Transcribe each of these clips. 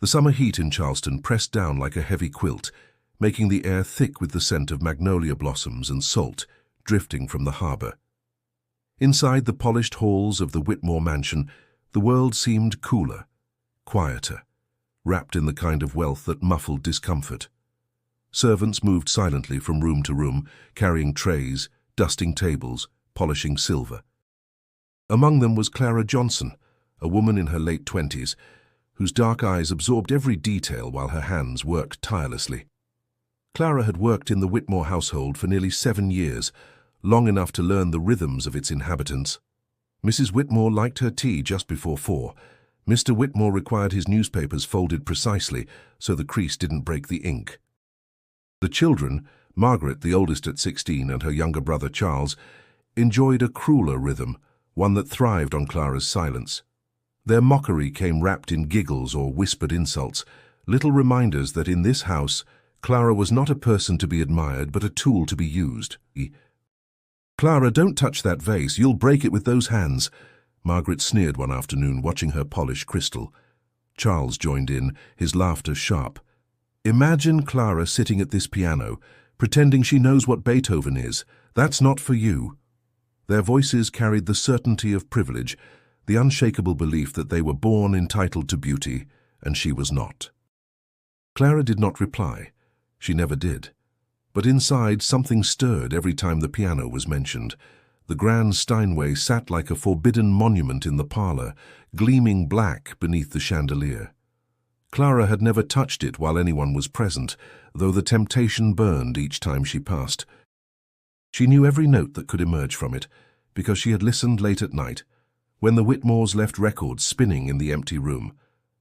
The summer heat in Charleston pressed down like a heavy quilt, making the air thick with the scent of magnolia blossoms and salt drifting from the harbor. Inside the polished halls of the Whitmore mansion, the world seemed cooler, quieter, wrapped in the kind of wealth that muffled discomfort. Servants moved silently from room to room, carrying trays, dusting tables, polishing silver. Among them was Clara Johnson, a woman in her late 20s, whose dark eyes absorbed every detail while her hands worked tirelessly. Clara had worked in the Whitmore household for nearly 7 years, long enough to learn the rhythms of its inhabitants. Mrs. Whitmore liked her tea just before 4. Mr. Whitmore required his newspapers folded precisely so the crease didn't break the ink. The children, Margaret, the oldest at 16, and her younger brother Charles, enjoyed a crueler rhythm, one that thrived on Clara's silence. Their mockery came wrapped in giggles or whispered insults, little reminders that in this house, Clara was not a person to be admired but a tool to be used. "Clara, don't touch that vase, you'll break it with those hands," Margaret sneered one afternoon, watching her polish crystal. Charles joined in, his laughter sharp. "Imagine Clara sitting at this piano, pretending she knows what Beethoven is. That's not for you." Their voices carried the certainty of privilege, the unshakable belief that they were born entitled to beauty, and she was not. Clara did not reply. She never did. But inside, something stirred every time the piano was mentioned. The grand Steinway sat like a forbidden monument in the parlor, gleaming black beneath the chandelier. Clara had never touched it while anyone was present, though the temptation burned each time she passed. She knew every note that could emerge from it, because she had listened late at night, when the Whitmores left records spinning in the empty room.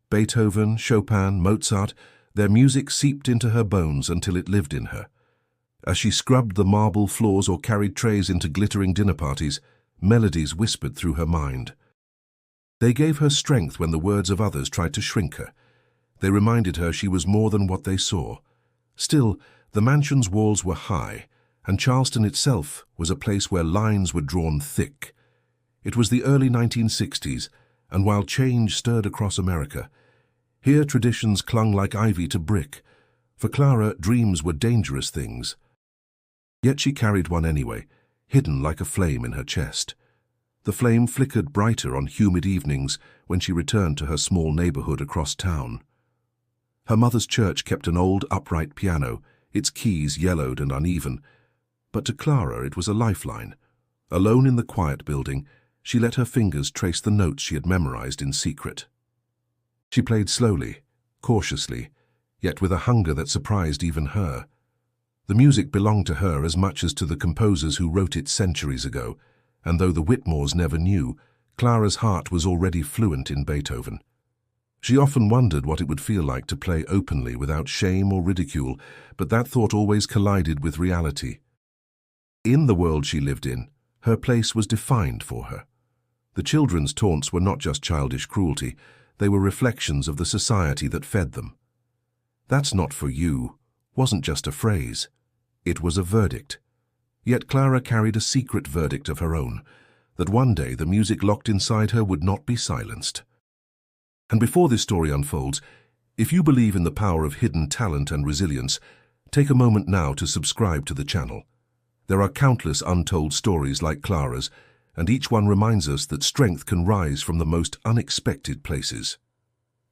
Beethoven, Chopin, Mozart, their music seeped into her bones until it lived in her. As she scrubbed the marble floors or carried trays into glittering dinner parties, melodies whispered through her mind. They gave her strength when the words of others tried to shrink her. They reminded her she was more than what they saw. Still, the mansion's walls were high, and Charleston itself was a place where lines were drawn thick. It was the early 1960s, and while change stirred across America, here traditions clung like ivy to brick. For Clara, dreams were dangerous things. Yet she carried one anyway, hidden like a flame in her chest. The flame flickered brighter on humid evenings when she returned to her small neighborhood across town. Her mother's church kept an old upright piano, its keys yellowed and uneven. But to Clara it was a lifeline. Alone in the quiet building, she let her fingers trace the notes she had memorized in secret. She played slowly, cautiously, yet with a hunger that surprised even her. The music belonged to her as much as to the composers who wrote it centuries ago, and though the Whitmores never knew, Clara's heart was already fluent in Beethoven. She often wondered what it would feel like to play openly without shame or ridicule, but that thought always collided with reality. In the world she lived in, her place was defined for her. The children's taunts were not just childish cruelty, they were reflections of the society that fed them. "That's not for you," wasn't just a phrase. It was a verdict. Yet Clara carried a secret verdict of her own, that one day the music locked inside her would not be silenced. And before this story unfolds, if you believe in the power of hidden talent and resilience, take a moment now to subscribe to the channel. There are countless untold stories like Clara's, and each one reminds us that strength can rise from the most unexpected places.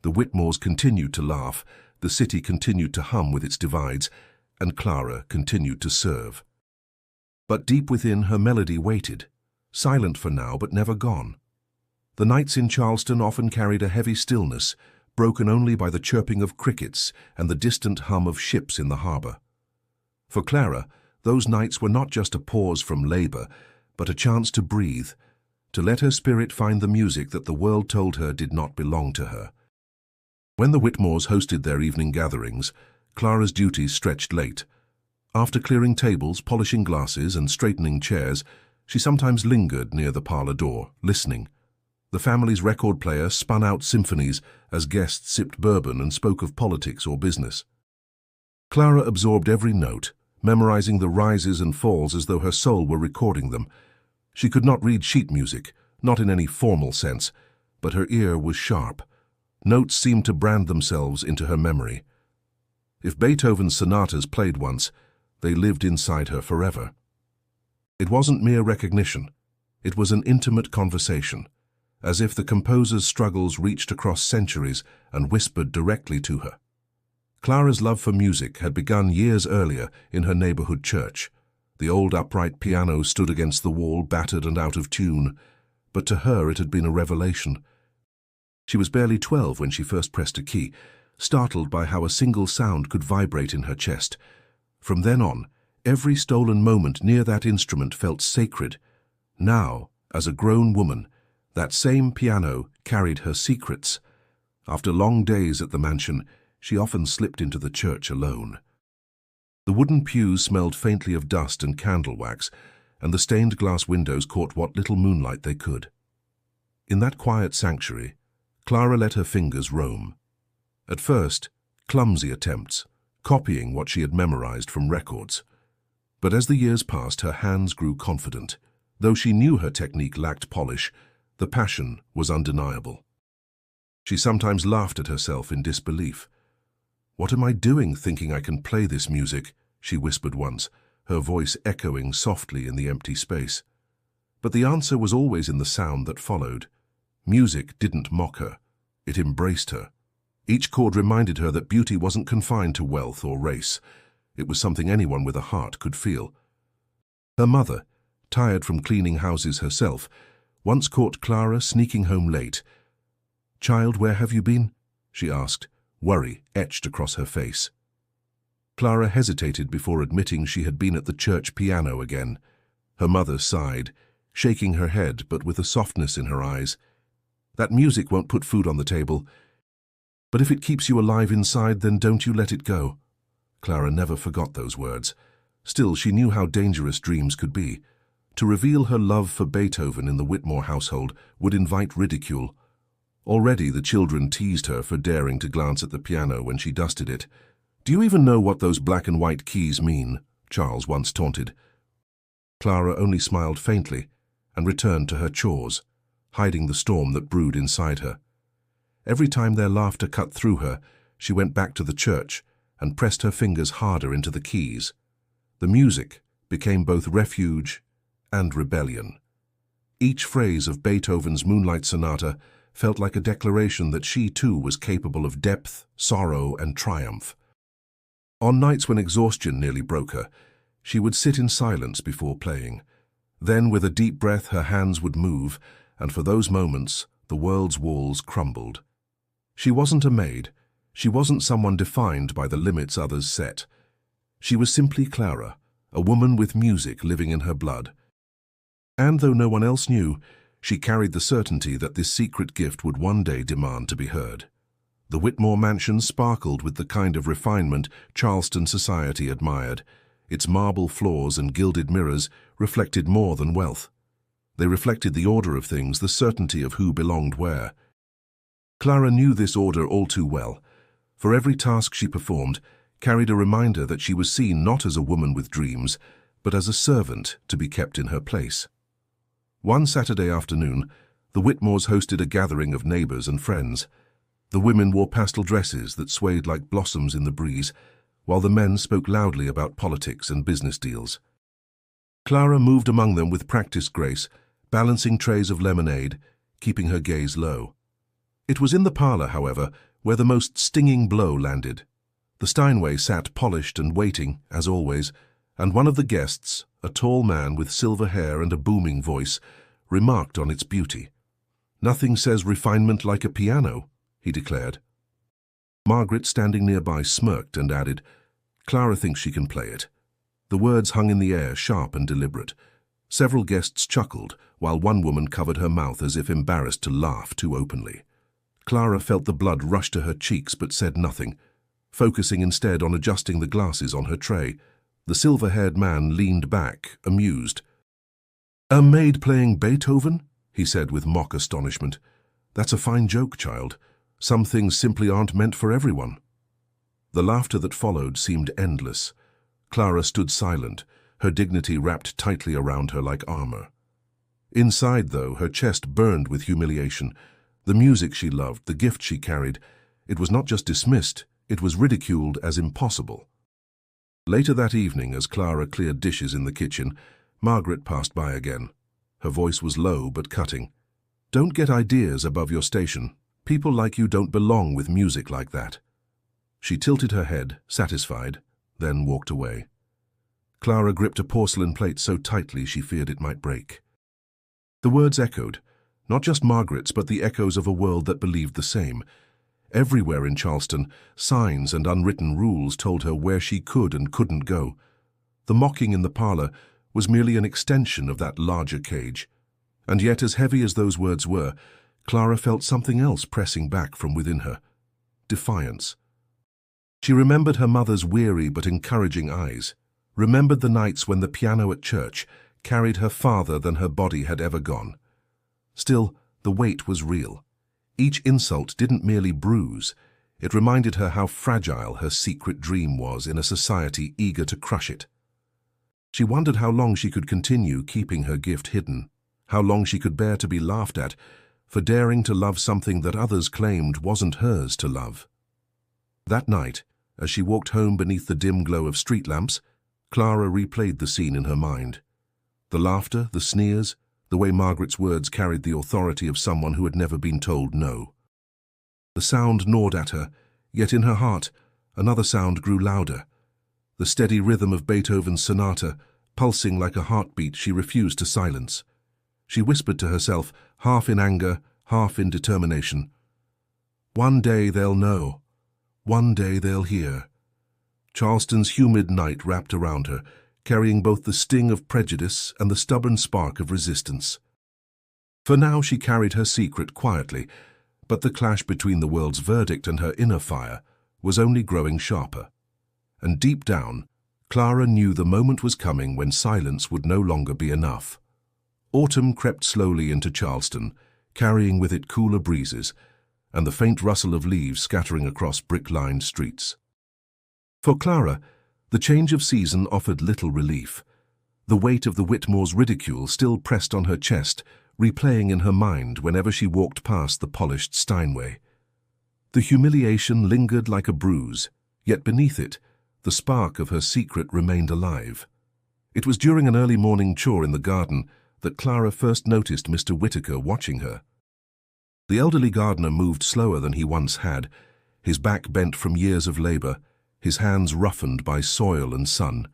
The Whitmores continued to laugh, the city continued to hum with its divides, and Clara continued to serve. But deep within, her melody waited, silent for now but never gone. The nights in Charleston often carried a heavy stillness, broken only by the chirping of crickets and the distant hum of ships in the harbor. For Clara, those nights were not just a pause from labor, but a chance to breathe, to let her spirit find the music that the world told her did not belong to her. When the Whitmores hosted their evening gatherings, Clara's duties stretched late. After clearing tables, polishing glasses, and straightening chairs, she sometimes lingered near the parlor door, listening. The family's record player spun out symphonies as guests sipped bourbon and spoke of politics or business. Clara absorbed every note, memorizing the rises and falls as though her soul were recording them. She could not read sheet music, not in any formal sense, but her ear was sharp. Notes seemed to brand themselves into her memory. If Beethoven's sonatas played once, they lived inside her forever. It wasn't mere recognition. It was an intimate conversation, as if the composer's struggles reached across centuries and whispered directly to her. Clara's love for music had begun years earlier in her neighborhood church. The old upright piano stood against the wall, battered and out of tune, but to her it had been a revelation. She was barely 12 when she first pressed a key, startled by how a single sound could vibrate in her chest. From then on, every stolen moment near that instrument felt sacred. Now, as a grown woman, that same piano carried her secrets. After long days at the mansion, she often slipped into the church alone. The wooden pews smelled faintly of dust and candle wax, and the stained glass windows caught what little moonlight they could. In that quiet sanctuary, Clara let her fingers roam. At first, clumsy attempts, copying what she had memorized from records. But as the years passed, her hands grew confident. Though she knew her technique lacked polish, the passion was undeniable. She sometimes laughed at herself in disbelief. "What am I doing thinking I can play this music?" she whispered once, her voice echoing softly in the empty space. But the answer was always in the sound that followed. Music didn't mock her. It embraced her. Each chord reminded her that beauty wasn't confined to wealth or race. It was something anyone with a heart could feel. Her mother, tired from cleaning houses herself, once caught Clara sneaking home late. "Child, where have you been?" she asked, worry etched across her face. Clara hesitated before admitting she had been at the church piano again. Her mother sighed, shaking her head but with a softness in her eyes. "That music won't put food on the table. But if it keeps you alive inside, then don't you let it go." Clara never forgot those words. Still, she knew how dangerous dreams could be. To reveal her love for Beethoven in the Whitmore household would invite ridicule. Already the children teased her for daring to glance at the piano when she dusted it. "Do you even know what those black and white keys mean?" Charles once taunted. Clara only smiled faintly and returned to her chores, hiding the storm that brewed inside her. Every time their laughter cut through her, she went back to the church and pressed her fingers harder into the keys. The music became both refuge and rebellion. Each phrase of Beethoven's Moonlight Sonata felt like a declaration that she too was capable of depth, sorrow, and triumph. On nights when exhaustion nearly broke her, she would sit in silence before playing. Then, with a deep breath, her hands would move, and for those moments, the world's walls crumbled. She wasn't a maid. She wasn't someone defined by the limits others set. She was simply Clara, a woman with music living in her blood. And though no one else knew, she carried the certainty that this secret gift would one day demand to be heard. The Whitmore mansion sparkled with the kind of refinement Charleston society admired. Its marble floors and gilded mirrors reflected more than wealth. They reflected the order of things, the certainty of who belonged where. Clara knew this order all too well. For every task she performed carried a reminder that she was seen not as a woman with dreams, but as a servant to be kept in her place. One Saturday afternoon, the Whitmores hosted a gathering of neighbors and friends. The women wore pastel dresses that swayed like blossoms in the breeze, while the men spoke loudly about politics and business deals. Clara moved among them with practiced grace, balancing trays of lemonade, keeping her gaze low. It was in the parlor, however, where the most stinging blow landed. The Steinway sat polished and waiting, as always, and one of the guests, a tall man with silver hair and a booming voice, remarked on its beauty. "Nothing says refinement like a piano," he declared. Margaret, standing nearby, smirked and added, "Clara thinks she can play it." The words hung in the air, sharp and deliberate. Several guests chuckled, while one woman covered her mouth as if embarrassed to laugh too openly. Clara felt the blood rush to her cheeks but said nothing, focusing instead on adjusting the glasses on her tray. The silver-haired man leaned back, amused. "A maid playing Beethoven?" he said with mock astonishment. "That's a fine joke, child. Some things simply aren't meant for everyone." The laughter that followed seemed endless. Clara stood silent, her dignity wrapped tightly around her like armor. Inside, though, her chest burned with humiliation. The music she loved, the gift she carried, it was not just dismissed, it was ridiculed as impossible. Later that evening, as Clara cleared dishes in the kitchen, Margaret passed by again. Her voice was low but cutting. "Don't get ideas above your station. People like you don't belong with music like that." She tilted her head, satisfied, then walked away. Clara gripped a porcelain plate so tightly she feared it might break. The words echoed, not just Margaret's, but the echoes of a world that believed the same. Everywhere in Charleston, signs and unwritten rules told her where she could and couldn't go. The mocking in the parlor was merely an extension of that larger cage. And yet, as heavy as those words were, Clara felt something else pressing back from within her. Defiance. She remembered her mother's weary but encouraging eyes, remembered the nights when the piano at church carried her farther than her body had ever gone. Still, the weight was real. Each insult didn't merely bruise, it reminded her how fragile her secret dream was in a society eager to crush it. She wondered how long she could continue keeping her gift hidden, how long she could bear to be laughed at for daring to love something that others claimed wasn't hers to love. That night, as she walked home beneath the dim glow of street lamps, Clara replayed the scene in her mind. The laughter, the sneers, the way Margaret's words carried the authority of someone who had never been told no. The sound gnawed at her, yet in her heart, another sound grew louder. The steady rhythm of Beethoven's sonata, pulsing like a heartbeat she refused to silence. She whispered to herself, half in anger, half in determination, "One day they'll know. One day they'll hear." Charleston's humid night wrapped around her, carrying both the sting of prejudice and the stubborn spark of resistance. For now she carried her secret quietly, but the clash between the world's verdict and her inner fire was only growing sharper. And deep down, Clara knew the moment was coming when silence would no longer be enough. Autumn crept slowly into Charleston, carrying with it cooler breezes and the faint rustle of leaves scattering across brick-lined streets. For Clara, the change of season offered little relief. The weight of the Whitmores' ridicule still pressed on her chest, replaying in her mind whenever she walked past the polished Steinway. The humiliation lingered like a bruise, yet beneath it, the spark of her secret remained alive. It was during an early morning chore in the garden that Clara first noticed Mr. Whittaker watching her. The elderly gardener moved slower than he once had, his back bent from years of labor, his hands roughened by soil and sun.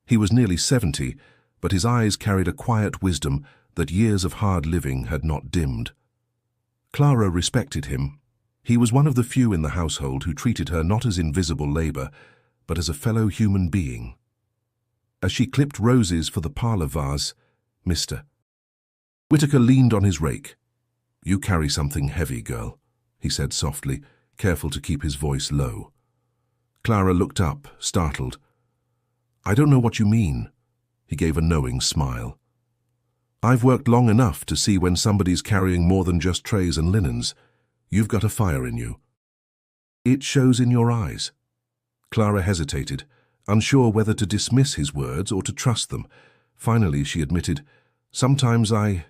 He was nearly 70, but his eyes carried a quiet wisdom that years of hard living had not dimmed. Clara respected him. He was one of the few in the household who treated her not as invisible labor, but as a fellow human being. As she clipped roses for the parlor vase, Mr. Whittaker leaned on his rake. "You carry something heavy, girl," he said softly, careful to keep his voice low. Clara looked up, startled. "I don't know what you mean." He gave a knowing smile. "I've worked long enough to see when somebody's carrying more than just trays and linens. You've got a fire in you." "It shows in your eyes." Clara hesitated, unsure whether to dismiss his words or to trust them. Finally, she admitted, "Sometimes I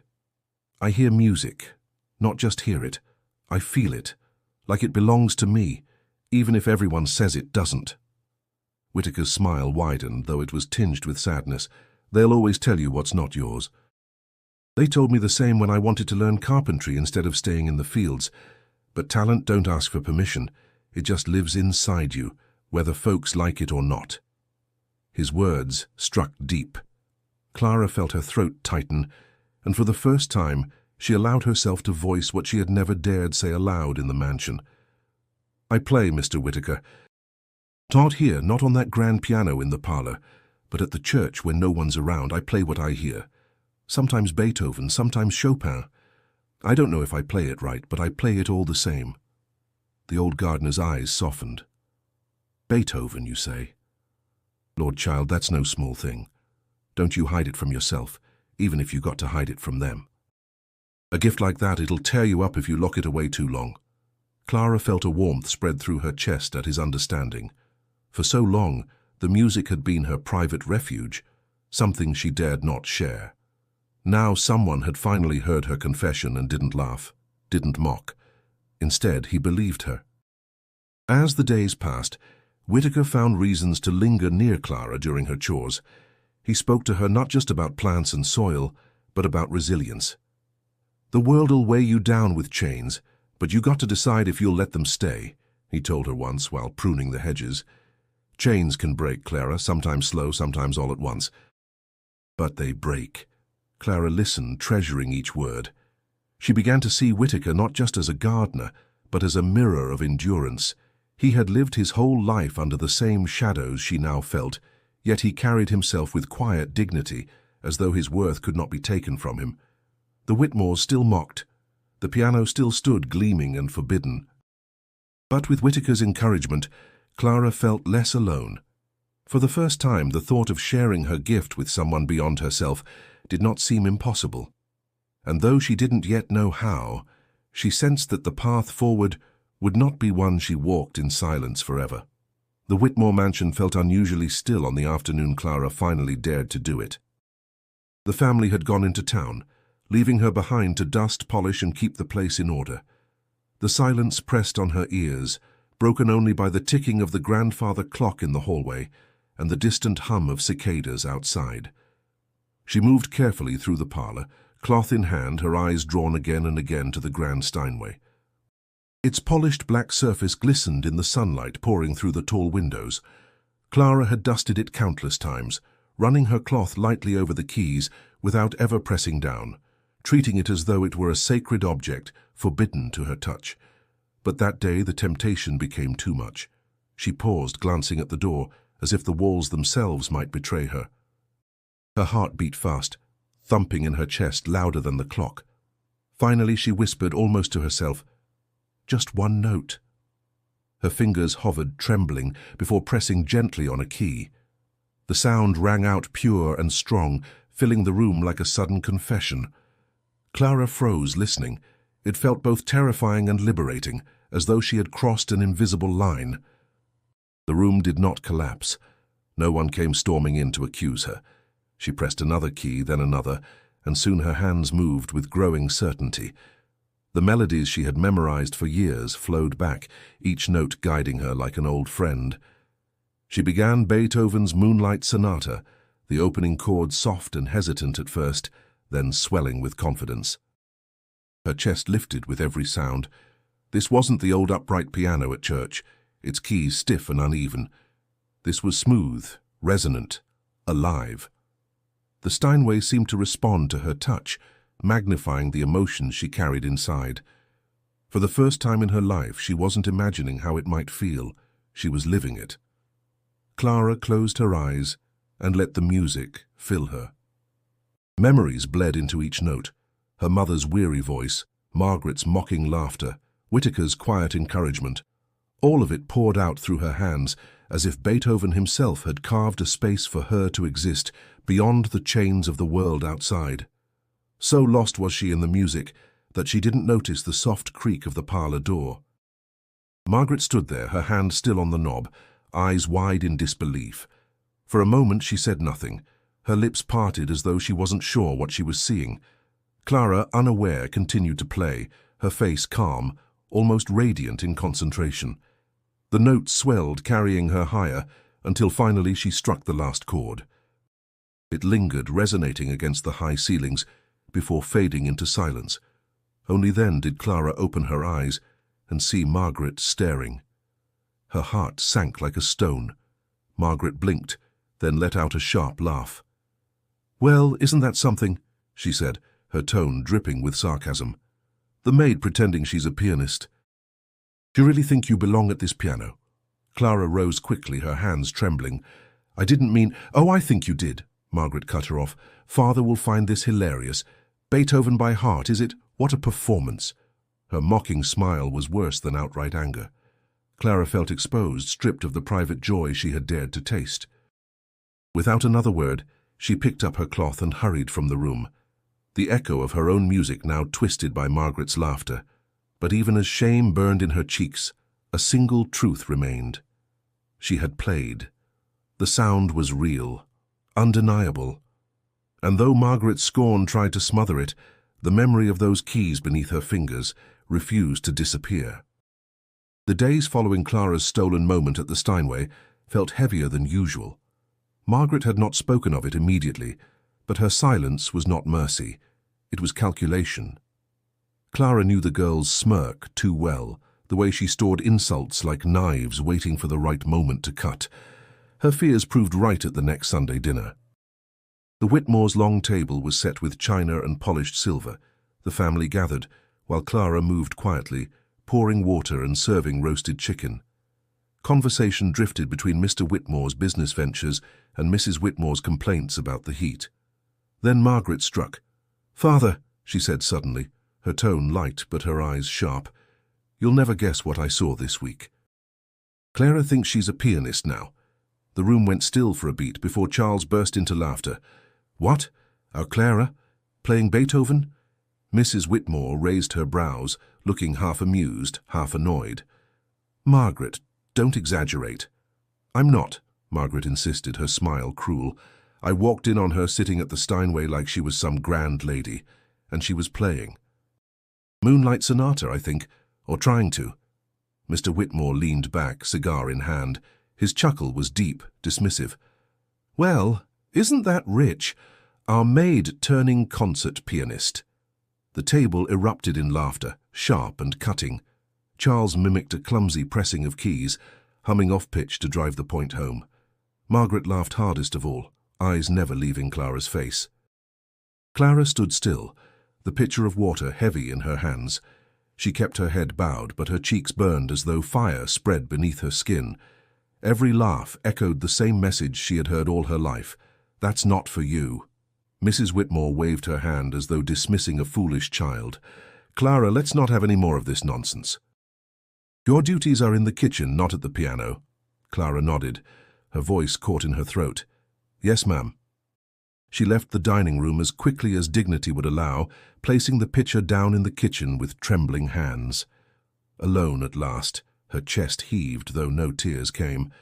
hear music, not just hear it. I feel it, like it belongs to me, even if everyone says it doesn't." Whittaker's smile widened, though it was tinged with sadness. "They'll always tell you what's not yours. They told me the same when I wanted to learn carpentry instead of staying in the fields. But talent don't ask for permission. It just lives inside you, whether folks like it or not." His words struck deep. Clara felt her throat tighten, and for the first time she allowed herself to voice what she had never dared say aloud in the mansion. "I play, Mr. Whittaker. Not here, not on that grand piano in the parlor, but at the church when no one's around. I play what I hear. Sometimes Beethoven, sometimes Chopin. I don't know if I play it right, but I play it all the same." The old gardener's eyes softened. "Beethoven, you say? Lord, child, that's no small thing. Don't you hide it from yourself, even if you got to hide it from them. A gift like that, it'll tear you up if you lock it away too long." Clara felt a warmth spread through her chest at his understanding. For so long, the music had been her private refuge, something she dared not share. Now someone had finally heard her confession and didn't laugh, didn't mock. Instead, he believed her. As the days passed, Whitaker found reasons to linger near Clara during her chores. He spoke to her not just about plants and soil, but about resilience. "The world'll weigh you down with chains, but you got to decide if you'll let them stay," he told her once while pruning the hedges. "Chains can break, Clara, sometimes slow, sometimes all at once. But they break." Clara listened, treasuring each word. She began to see Whitaker not just as a gardener, but as a mirror of endurance. He had lived his whole life under the same shadows she now felt, yet he carried himself with quiet dignity, as though his worth could not be taken from him. The Whitmores still mocked. The piano still stood gleaming and forbidden. But with Whitaker's encouragement, Clara felt less alone. For the first time, the thought of sharing her gift with someone beyond herself did not seem impossible. And though she didn't yet know how, she sensed that the path forward would not be one she walked in silence forever. The Whitmore mansion felt unusually still on the afternoon Clara finally dared to do it. The family had gone into town, leaving her behind to dust, polish, and keep the place in order. The silence pressed on her ears, broken only by the ticking of the grandfather clock in the hallway and the distant hum of cicadas outside. She moved carefully through the parlor, cloth in hand, her eyes drawn again and again to the grand Steinway. Its polished black surface glistened in the sunlight pouring through the tall windows. Clara had dusted it countless times, running her cloth lightly over the keys without ever pressing down, treating it as though it were a sacred object forbidden to her touch. But that day the temptation became too much. She paused, glancing at the door, as if the walls themselves might betray her. Her heart beat fast, thumping in her chest louder than the clock. Finally she whispered almost to herself, "Just one note." Her fingers hovered, trembling, before pressing gently on a key. The sound rang out pure and strong, filling the room like a sudden confession. Clara froze, listening. It felt both terrifying and liberating, as though she had crossed an invisible line. The room did not collapse. No one came storming in to accuse her. She pressed another key, then another, and soon her hands moved with growing certainty. The melodies she had memorized for years flowed back, each note guiding her like an old friend. She began Beethoven's Moonlight Sonata, the opening chords soft and hesitant at first, then swelling with confidence. Her chest lifted with every sound. This wasn't the old upright piano at church, its keys stiff and uneven. This was smooth, resonant, alive. The Steinway seemed to respond to her touch, magnifying the emotions she carried inside. For the first time in her life, she wasn't imagining how it might feel. She was living it. Clara closed her eyes and let the music fill her. Memories bled into each note. Her mother's weary voice, Margaret's mocking laughter, Whitaker's quiet encouragement. All of it poured out through her hands, as if Beethoven himself had carved a space for her to exist beyond the chains of the world outside. So lost was she in the music that she didn't notice the soft creak of the parlor door. Margaret stood there, her hand still on the knob, eyes wide in disbelief. For a moment she said nothing, her lips parted as though she wasn't sure what she was seeing. Clara, unaware, continued to play, her face calm, almost radiant in concentration. The notes swelled, carrying her higher, until finally she struck the last chord. It lingered, resonating against the high ceilings, before fading into silence. Only then did Clara open her eyes and see Margaret staring. Her heart sank like a stone. Margaret blinked, then let out a sharp laugh. "Well, isn't that something?" she said, her tone dripping with sarcasm. "The maid pretending she's a pianist. Do you really think you belong at this piano?" Clara rose quickly, her hands trembling. "I didn't mean—" "Oh, I think you did," Margaret cut her off. "Father will find this hilarious. Beethoven by heart, is it? What a performance!" Her mocking smile was worse than outright anger. Clara felt exposed, stripped of the private joy she had dared to taste. Without another word, she picked up her cloth and hurried from the room. The echo of her own music now twisted by Margaret's laughter. But even as shame burned in her cheeks, a single truth remained. She had played. The sound was real, undeniable. And though Margaret's scorn tried to smother it, the memory of those keys beneath her fingers, refused to disappear. The days following Clara's stolen moment at the Steinway felt heavier than usual. Margaret had not spoken of it immediately, but her silence was not mercy. It was calculation. Clara knew the girl's smirk too well, the way she stored insults like knives waiting for the right moment to cut. Her fears proved right at the next Sunday dinner. The Whitmores' long table was set with china and polished silver. The family gathered, while Clara moved quietly, pouring water and serving roasted chicken. Conversation drifted between Mr. Whitmore's business ventures and Mrs. Whitmore's complaints about the heat. Then Margaret struck. "Father," she said suddenly, her tone light but her eyes sharp, "you'll never guess what I saw this week. Clara thinks she's a pianist now." The room went still for a beat before Charles burst into laughter. "What? Our Clara? Playing Beethoven?" Mrs. Whitmore raised her brows, looking half amused, half annoyed. "Margaret, don't exaggerate." "I'm not," Margaret insisted, her smile cruel. "I walked in on her sitting at the Steinway like she was some grand lady, and she was playing. Moonlight Sonata, I think, or trying to." Mr. Whitmore leaned back, cigar in hand. His chuckle was deep, dismissive. "Well, isn't that rich? Our Maid turning concert pianist." The table erupted in laughter, sharp and cutting. Charles mimicked a clumsy pressing of keys, humming off-pitch to drive the point home. Margaret laughed hardest of all, eyes never leaving Clara's face. Clara stood still, the pitcher of water heavy in her hands. She kept her head bowed, but her cheeks burned as though fire spread beneath her skin. Every laugh echoed the same message she had heard all her life. "That's not for you." Mrs. Whitmore waved her hand as though dismissing a foolish child. "Clara, let's not have any more of this nonsense. Your duties are in the kitchen, not at the piano." Clara nodded, her voice caught in her throat. "Yes, ma'am." She left the dining room as quickly as dignity would allow, placing the pitcher down in the kitchen with trembling hands. Alone at last, her chest heaved, though no tears came.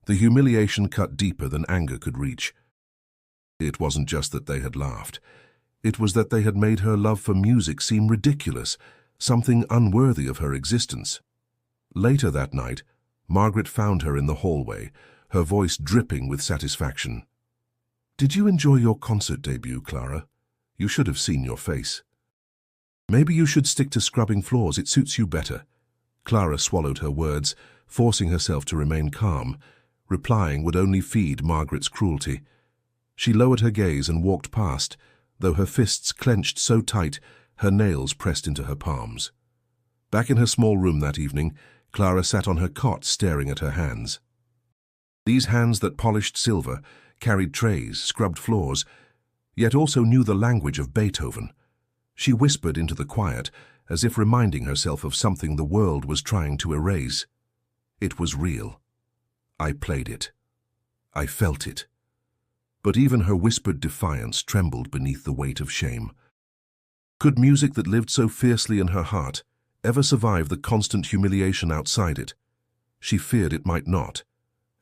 The humiliation cut deeper than anger could reach. It wasn't just that they had laughed. It was that they had made her love for music seem ridiculous, something unworthy of her existence. Later that night, Margaret found her in the hallway, her voice dripping with satisfaction. "Did you enjoy your concert debut, Clara? You should have seen your face. Maybe you should stick to scrubbing floors, it suits you better." Clara swallowed her words, forcing herself to remain calm. Replying would only feed Margaret's cruelty. She lowered her gaze and walked past, though her fists clenched so tight, her nails pressed into her palms. Back in her small room that evening, Clara sat on her cot staring at her hands. These hands that polished silver, carried trays, scrubbed floors, yet also knew the language of Beethoven. She whispered into the quiet, as if reminding herself of something the world was trying to erase. It was real. I played it. I felt it. But even her whispered defiance trembled beneath the weight of shame. Could music that lived so fiercely in her heart ever survive the constant humiliation outside it? She feared it might not.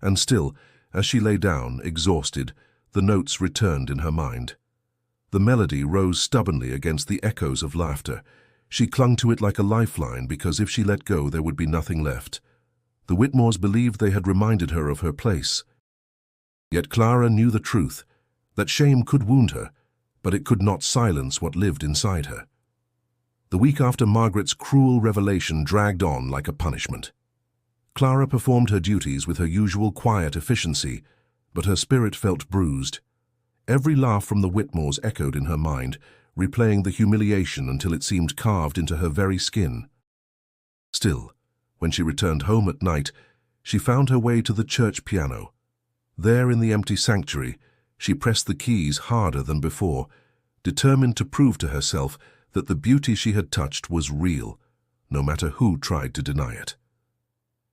And still, as she lay down, exhausted, the notes returned in her mind. The melody rose stubbornly against the echoes of laughter. She clung to it like a lifeline because if she let go there would be nothing left. The Whitmores believed they had reminded her of her place. Yet Clara knew the truth, that shame could wound her, but it could not silence what lived inside her. The week after Margaret's cruel revelation dragged on like a punishment. Clara performed her duties with her usual quiet efficiency, but her spirit felt bruised. Every laugh from the Whitmores echoed in her mind, replaying the humiliation until it seemed carved into her very skin. Still, when she returned home at night, she found her way to the church piano. There in the empty sanctuary, she pressed the keys harder than before, determined to prove to herself that the beauty she had touched was real, no matter who tried to deny it.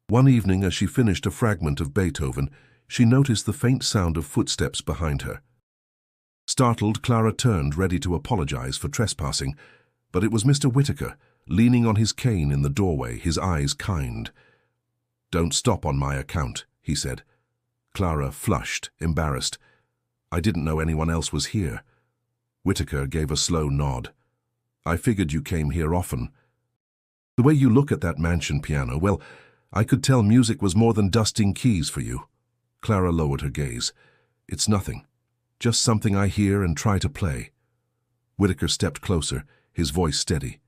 One evening, as she finished a fragment of Beethoven, she noticed the faint sound of footsteps behind her. Startled, Clara turned, ready to apologize for trespassing, but it was Mr. Whittaker, leaning on his cane in the doorway, his eyes kind. "Don't stop on my account," he said. Clara flushed, embarrassed. "I didn't know anyone else was here." Whittaker gave a slow nod. "I figured you came here often." The way you look at that mansion piano, well, I could tell music was more than dusting keys for you. Clara lowered her gaze. It's nothing. Just something I hear and try to play. Whitaker stepped closer, his voice steady.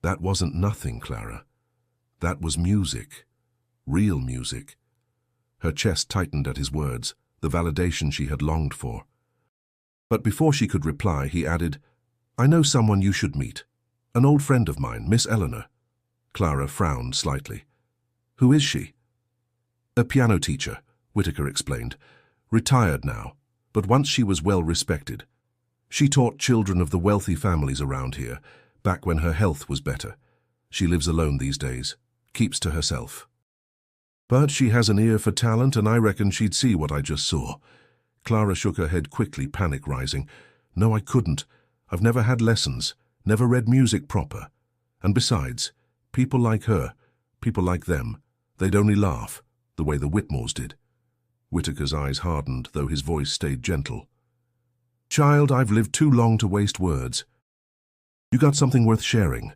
That wasn't nothing, Clara. That was music. Real music. Her chest tightened at his words, the validation she had longed for. But before she could reply, he added, I know someone you should meet. An old friend of mine, Miss Eleanor. Clara frowned slightly. Who is she? A piano teacher, Whitaker explained. Retired now, but once she was well respected. She taught children of the wealthy families around here, back when her health was better. She lives alone these days, keeps to herself. But she has an ear for talent, and I reckon she'd see what I just saw. Clara shook her head quickly, panic rising. No, I couldn't. I've never had lessons, never read music proper. And besides, people like her, people like them, they'd only laugh, the way the Whitmores did. Whitaker's eyes hardened, though his voice stayed gentle. Child, I've lived too long to waste words. You got something worth sharing.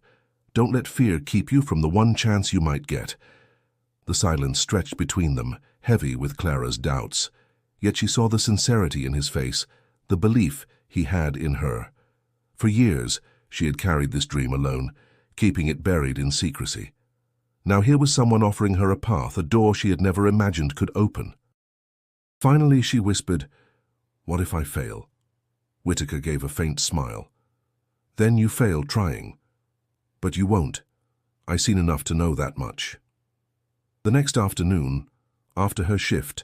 Don't let fear keep you from the one chance you might get. The silence stretched between them, heavy with Clara's doubts. Yet she saw the sincerity in his face, the belief he had in her. For years, she had carried this dream alone, keeping it buried in secrecy. Now here was someone offering her a path, a door she had never imagined could open. Finally, she whispered, What if I fail? Whitaker gave a faint smile. Then you fail trying. But you won't. I've seen enough to know that much. The next afternoon, after her shift,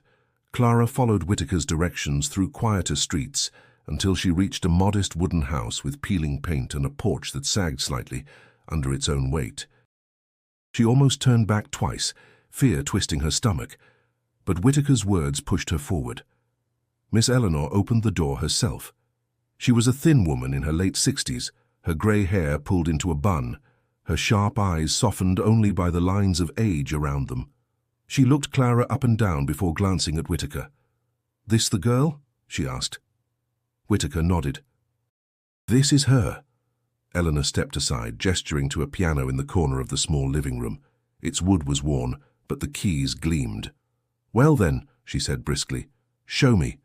Clara followed Whitaker's directions through quieter streets until she reached a modest wooden house with peeling paint and a porch that sagged slightly under its own weight. She almost turned back twice, fear twisting her stomach, but Whitaker's words pushed her forward. Miss Eleanor opened the door herself. She was a thin woman in her late 60s, her grey hair pulled into a bun, her sharp eyes softened only by the lines of age around them. She looked Clara up and down before glancing at Whitaker. This the girl? She asked. Whitaker nodded. This is her. Eleanor stepped aside, gesturing to a piano in the corner of the small living room. Its wood was worn, but the keys gleamed. Well then, she said briskly, show me.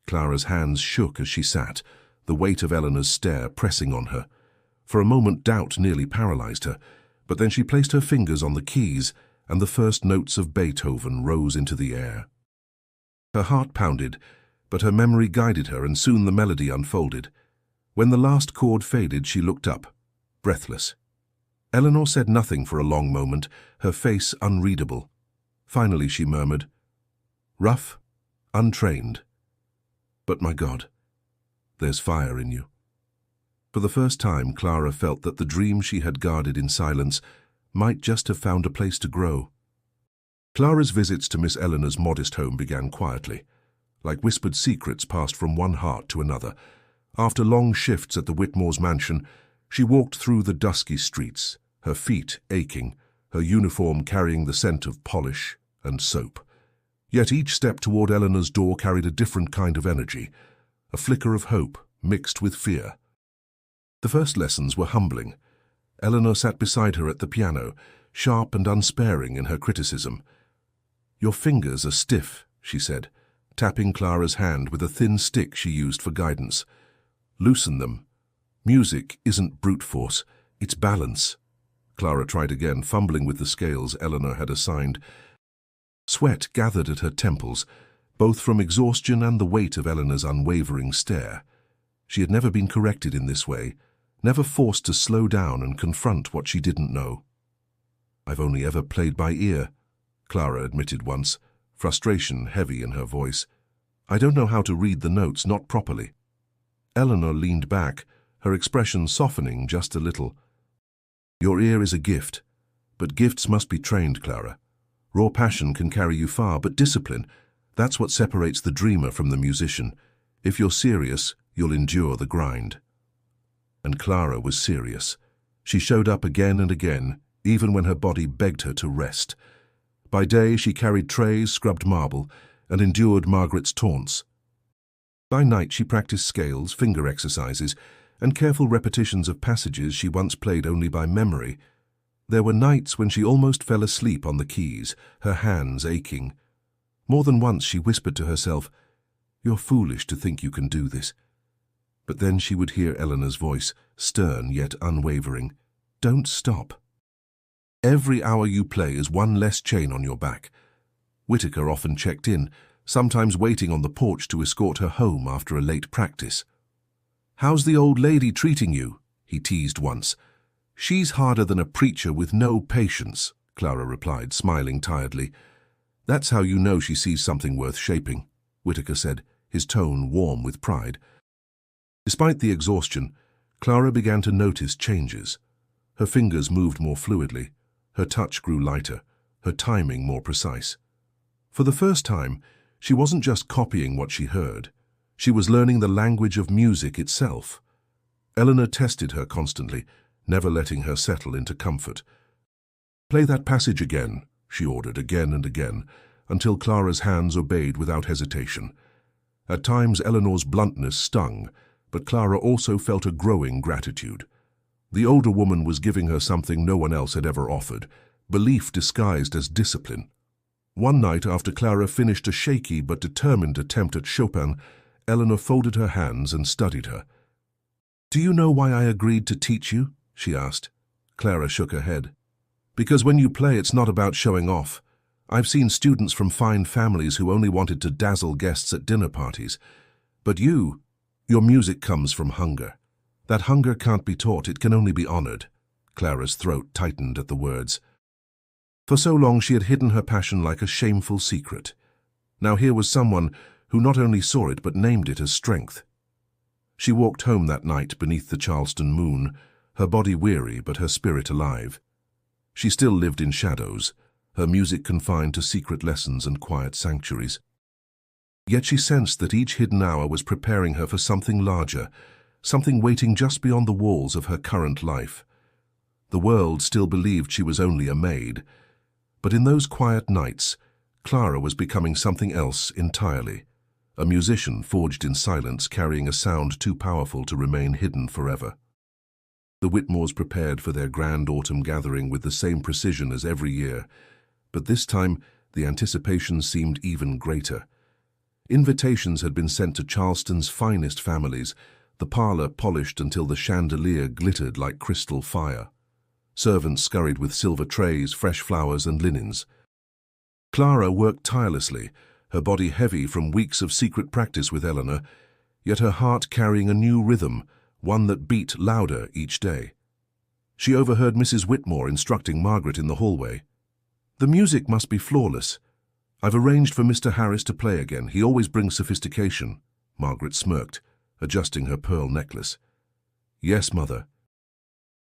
Clara's hands shook as she sat, the weight of Eleanor's stare pressing on her. For a moment doubt nearly paralyzed her, but then she placed her fingers on the keys, and the first notes of Beethoven rose into the air. Her heart pounded, but her memory guided her, and soon the melody unfolded. When the last chord faded, she looked up, breathless. Eleanor said nothing for a long moment, her face unreadable. Finally she murmured, rough, untrained. But my God, there's fire in you. For the first time, Clara felt that the dream she had guarded in silence might just have found a place to grow. Clara's visits to Miss Eleanor's modest home began quietly. Like whispered secrets passed from one heart to another. After long shifts at the Whitmores' mansion, she walked through the dusky streets, her feet aching, her uniform carrying the scent of polish and soap. Yet each step toward Eleanor's door carried a different kind of energy, a flicker of hope mixed with fear. The first lessons were humbling. Eleanor sat beside her at the piano, sharp and unsparing in her criticism. Your fingers are stiff, she said, tapping Clara's hand with a thin stick she used for guidance. Loosen them. Music isn't brute force, it's balance. Clara tried again, fumbling with the scales Eleanor had assigned. Sweat gathered at her temples, both from exhaustion and the weight of Eleanor's unwavering stare. She had never been corrected in this way, never forced to slow down and confront what she didn't know. I've only ever played by ear, Clara admitted once, frustration heavy in her voice. I don't know how to read the notes, not properly. Eleanor leaned back, her expression softening just a little. Your ear is a gift, but gifts must be trained, Clara. Raw passion can carry you far, but discipline, that's what separates the dreamer from the musician. If you're serious, you'll endure the grind. And Clara was serious. She showed up again and again, even when her body begged her to rest. By day, she carried trays, scrubbed marble, and endured Margaret's taunts. By night, she practiced scales, finger exercises, and careful repetitions of passages she once played only by memory. There were nights when she almost fell asleep on the keys, her hands aching. More than once she whispered to herself, "You're foolish to think you can do this." But then she would hear Eleanor's voice, stern yet unwavering. "Don't stop. Every hour you play is one less chain on your back." Whitaker often checked in, sometimes waiting on the porch to escort her home after a late practice. "How's the old lady treating you?" he teased once. "She's harder than a preacher with no patience," Clara replied, smiling tiredly. "That's how you know she sees something worth shaping," Whitaker said, his tone warm with pride. Despite the exhaustion, Clara began to notice changes. Her fingers moved more fluidly, her touch grew lighter, her timing more precise. For the first time, she wasn't just copying what she heard. She was learning the language of music itself. Eleanor tested her constantly, never letting her settle into comfort. "Play that passage again," she ordered again and again, until Clara's hands obeyed without hesitation. At times Eleanor's bluntness stung, but Clara also felt a growing gratitude. The older woman was giving her something no one else had ever offered, belief disguised as discipline. One night, after Clara finished a shaky but determined attempt at Chopin, Eleanor folded her hands and studied her. "Do you know why I agreed to teach you?" she asked. Clara shook her head. "Because when you play, it's not about showing off. I've seen students from fine families who only wanted to dazzle guests at dinner parties. But your music comes from hunger. That hunger can't be taught, it can only be honored." Clara's throat tightened at the words. For so long she had hidden her passion like a shameful secret. Now here was someone who not only saw it but named it as strength. She walked home that night beneath the Charleston moon, her body weary but her spirit alive. She still lived in shadows, her music confined to secret lessons and quiet sanctuaries. Yet she sensed that each hidden hour was preparing her for something larger, something waiting just beyond the walls of her current life. The world still believed she was only a maid, but in those quiet nights, Clara was becoming something else entirely, a musician forged in silence, carrying a sound too powerful to remain hidden forever. The Whitmores prepared for their grand autumn gathering with the same precision as every year, but this time the anticipation seemed even greater. Invitations had been sent to Charleston's finest families, the parlor polished until the chandelier glittered like crystal fire. Servants scurried with silver trays, fresh flowers and linens. Clara worked tirelessly, her body heavy from weeks of secret practice with Eleanor, yet her heart carrying a new rhythm, one that beat louder each day. She overheard Mrs. Whitmore instructing Margaret in the hallway. "The music must be flawless. I've arranged for Mr. Harris to play again. He always brings sophistication." Margaret smirked, adjusting her pearl necklace. "Yes, Mother."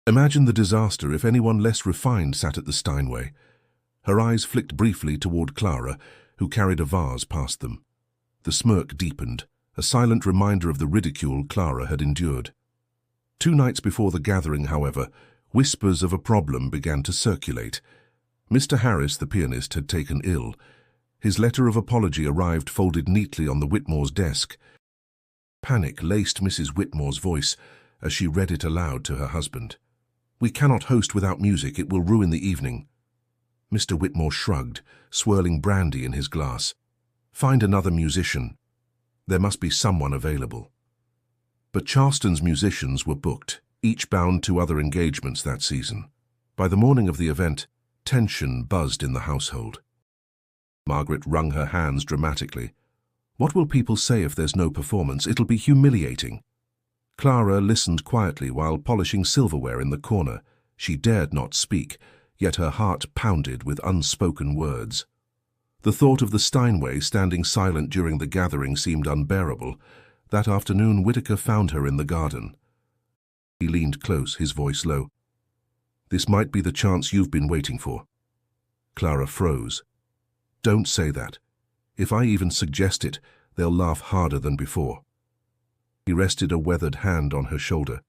Imagine the disaster if anyone less refined sat at the Steinway. Her eyes flicked briefly toward Clara, who carried a vase past them. The smirk deepened, a silent reminder of the ridicule Clara had endured. 2 nights before the gathering, however, whispers of a problem began to circulate. Mr. Harris, the pianist, had taken ill. His letter of apology arrived folded neatly on the Whitmore's desk. Panic laced Mrs. Whitmore's voice as she read it aloud to her husband. "We cannot host without music. It will ruin the evening." Mr. Whitmore shrugged, swirling brandy in his glass. "Find another musician. There must be someone available." But Charleston's musicians were booked, each bound to other engagements that season. By the morning of the event, tension buzzed in the household. Margaret wrung her hands dramatically. "What will people say if there's no performance? It'll be humiliating." Clara listened quietly while polishing silverware in the corner. She dared not speak, yet her heart pounded with unspoken words. The thought of the Steinway standing silent during the gathering seemed unbearable. That afternoon Whitaker found her in the garden. He leaned close, his voice low. "This might be the chance you've been waiting for." Clara froze. "Don't say that. If I even suggest it, they'll laugh harder than before." He rested a weathered hand on her shoulder.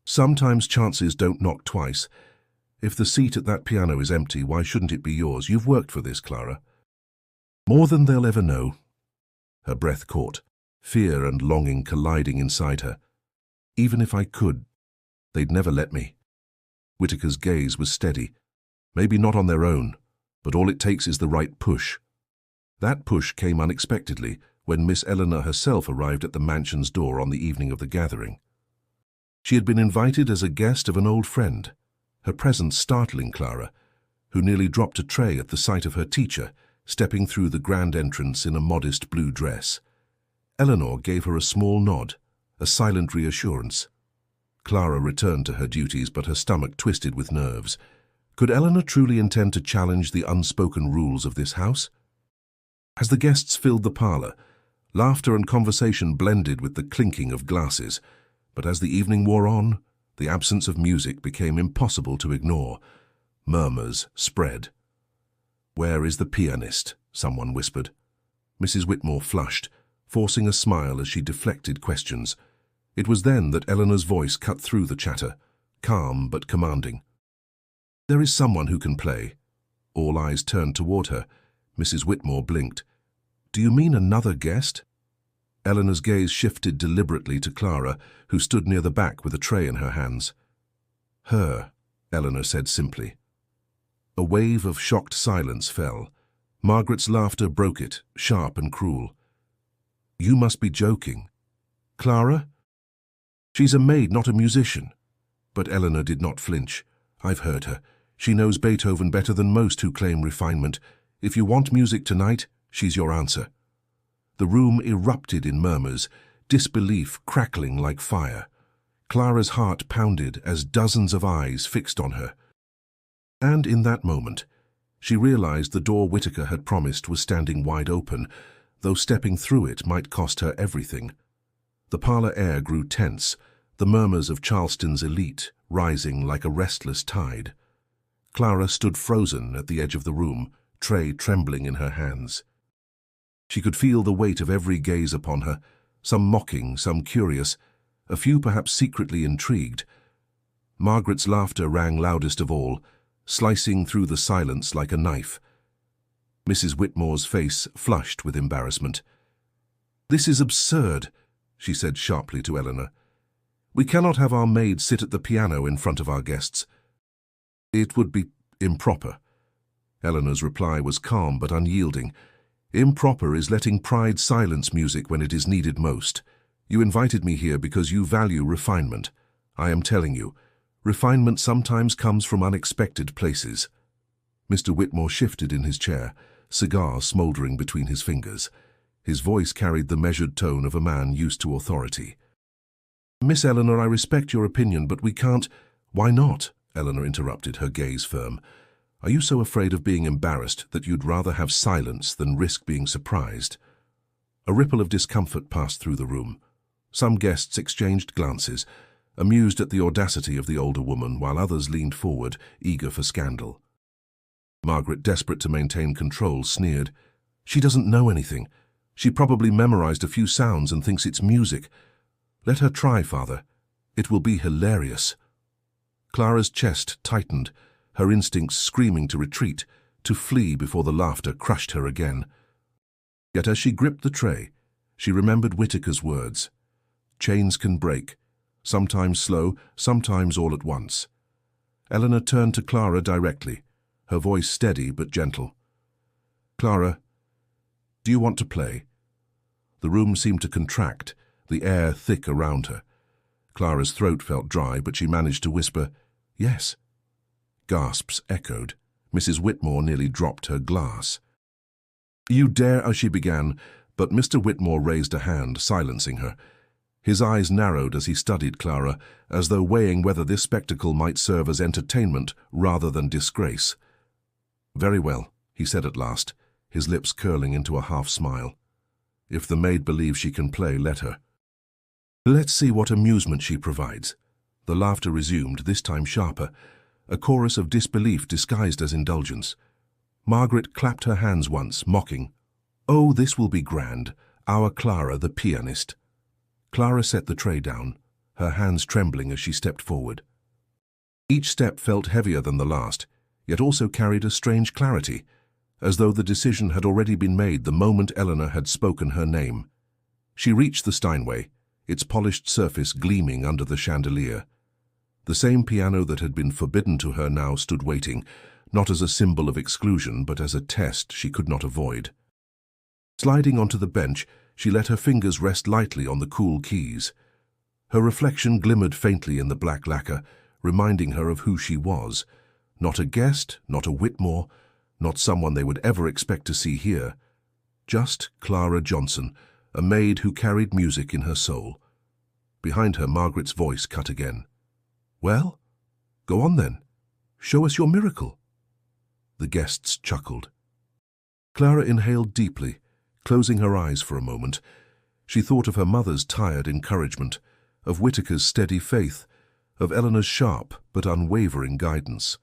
"Sometimes chances don't knock twice. If the seat at that piano is empty, why shouldn't it be yours? You've worked for this, Clara." "More than they'll ever know." Her breath caught, fear and longing colliding inside her. "Even if I could, they'd never let me." Whitaker's gaze was steady. Maybe not on their own, but all it takes is the right push. That push came unexpectedly when Miss Eleanor herself arrived at the mansion's door on the evening of the gathering. She had been invited as a guest of an old friend, her presence startling Clara, who nearly dropped a tray at the sight of her teacher, stepping through the grand entrance in a modest blue dress. Eleanor gave her a small nod, a silent reassurance. Clara returned to her duties, but her stomach twisted with nerves. Could Eleanor truly intend to challenge the unspoken rules of this house? As the guests filled the parlor, laughter and conversation blended with the clinking of glasses, but as the evening wore on, the absence of music became impossible to ignore. Murmurs spread. "Where is the pianist?" someone whispered. Mrs. Whitmore flushed, forcing a smile as she deflected questions. It was then that Eleanor's voice cut through the chatter, calm but commanding. "There is someone who can play." All eyes turned toward her. Mrs. Whitmore blinked. "Do you mean another guest?" Eleanor's gaze shifted deliberately to Clara, who stood near the back with a tray in her hands. "Her," Eleanor said simply. A wave of shocked silence fell. Margaret's laughter broke it, sharp and cruel. "You must be joking. Clara? She's a maid, not a musician." But Eleanor did not flinch. "I've heard her. She knows Beethoven better than most who claim refinement. If you want music tonight, she's your answer." The room erupted in murmurs, disbelief crackling like fire. Clara's heart pounded as dozens of eyes fixed on her. And in that moment, she realized the door Whitaker had promised was standing wide open, though stepping through it might cost her everything. The parlor air grew tense, the murmurs of Charleston's elite rising like a restless tide. Clara stood frozen at the edge of the room, tray trembling in her hands. She could feel the weight of every gaze upon her, some mocking, some curious, a few perhaps secretly intrigued. Margaret's laughter rang loudest of all, slicing through the silence like a knife. Mrs. Whitmore's face flushed with embarrassment. "This is absurd," she said sharply to Eleanor. "We cannot have our maid sit at the piano in front of our guests. It would be improper." Eleanor's reply was calm but unyielding. "Improper is letting pride silence music when it is needed most. You invited me here because you value refinement. I am telling you, refinement sometimes comes from unexpected places." Mr. Whitmore shifted in his chair, cigar smoldering between his fingers. His voice carried the measured tone of a man used to authority. "Miss Eleanor, I respect your opinion, but we can't—" "Why not?" Eleanor interrupted, her gaze firm. "Are you so afraid of being embarrassed that you'd rather have silence than risk being surprised?" A ripple of discomfort passed through the room. Some guests exchanged glances, amused at the audacity of the older woman, while others leaned forward, eager for scandal. Margaret, desperate to maintain control, sneered. "She doesn't know anything. She probably memorized a few sounds and thinks it's music. Let her try, Father. It will be hilarious." Clara's chest tightened, her instincts screaming to retreat, to flee before the laughter crushed her again. Yet as she gripped the tray, she remembered Whitaker's words. Chains can break, sometimes slow, sometimes all at once. Eleanor turned to Clara directly, her voice steady but gentle. "Clara, do you want to play?" The room seemed to contract, the air thick around her. Clara's throat felt dry, but she managed to whisper, "Yes." Gasps echoed. Mrs. Whitmore nearly dropped her glass. "You dare," she began, but Mr. Whitmore raised a hand, silencing her. His eyes narrowed as he studied Clara, as though weighing whether this spectacle might serve as entertainment rather than disgrace. "Very well," he said at last, his lips curling into a half-smile. "If the maid believes she can play, let her. Let's see what amusement she provides." The laughter resumed, this time sharper, a chorus of disbelief disguised as indulgence. Margaret clapped her hands once, mocking. "Oh, this will be grand. Our Clara, the pianist." Clara set the tray down, her hands trembling as she stepped forward. Each step felt heavier than the last, yet also carried a strange clarity, as though the decision had already been made the moment Eleanor had spoken her name. She reached the Steinway, its polished surface gleaming under the chandelier. The same piano that had been forbidden to her now stood waiting, not as a symbol of exclusion, but as a test she could not avoid. Sliding onto the bench, she let her fingers rest lightly on the cool keys. Her reflection glimmered faintly in the black lacquer, reminding her of who she was. Not a guest, not a Whitmore, not someone they would ever expect to see here. Just Clara Johnson, a maid who carried music in her soul. Behind her, Margaret's voice cut again. "Well, go on then. Show us your miracle." The guests chuckled. Clara inhaled deeply, closing her eyes for a moment. She thought of her mother's tired encouragement, of Whitaker's steady faith, of Eleanor's sharp but unwavering guidance.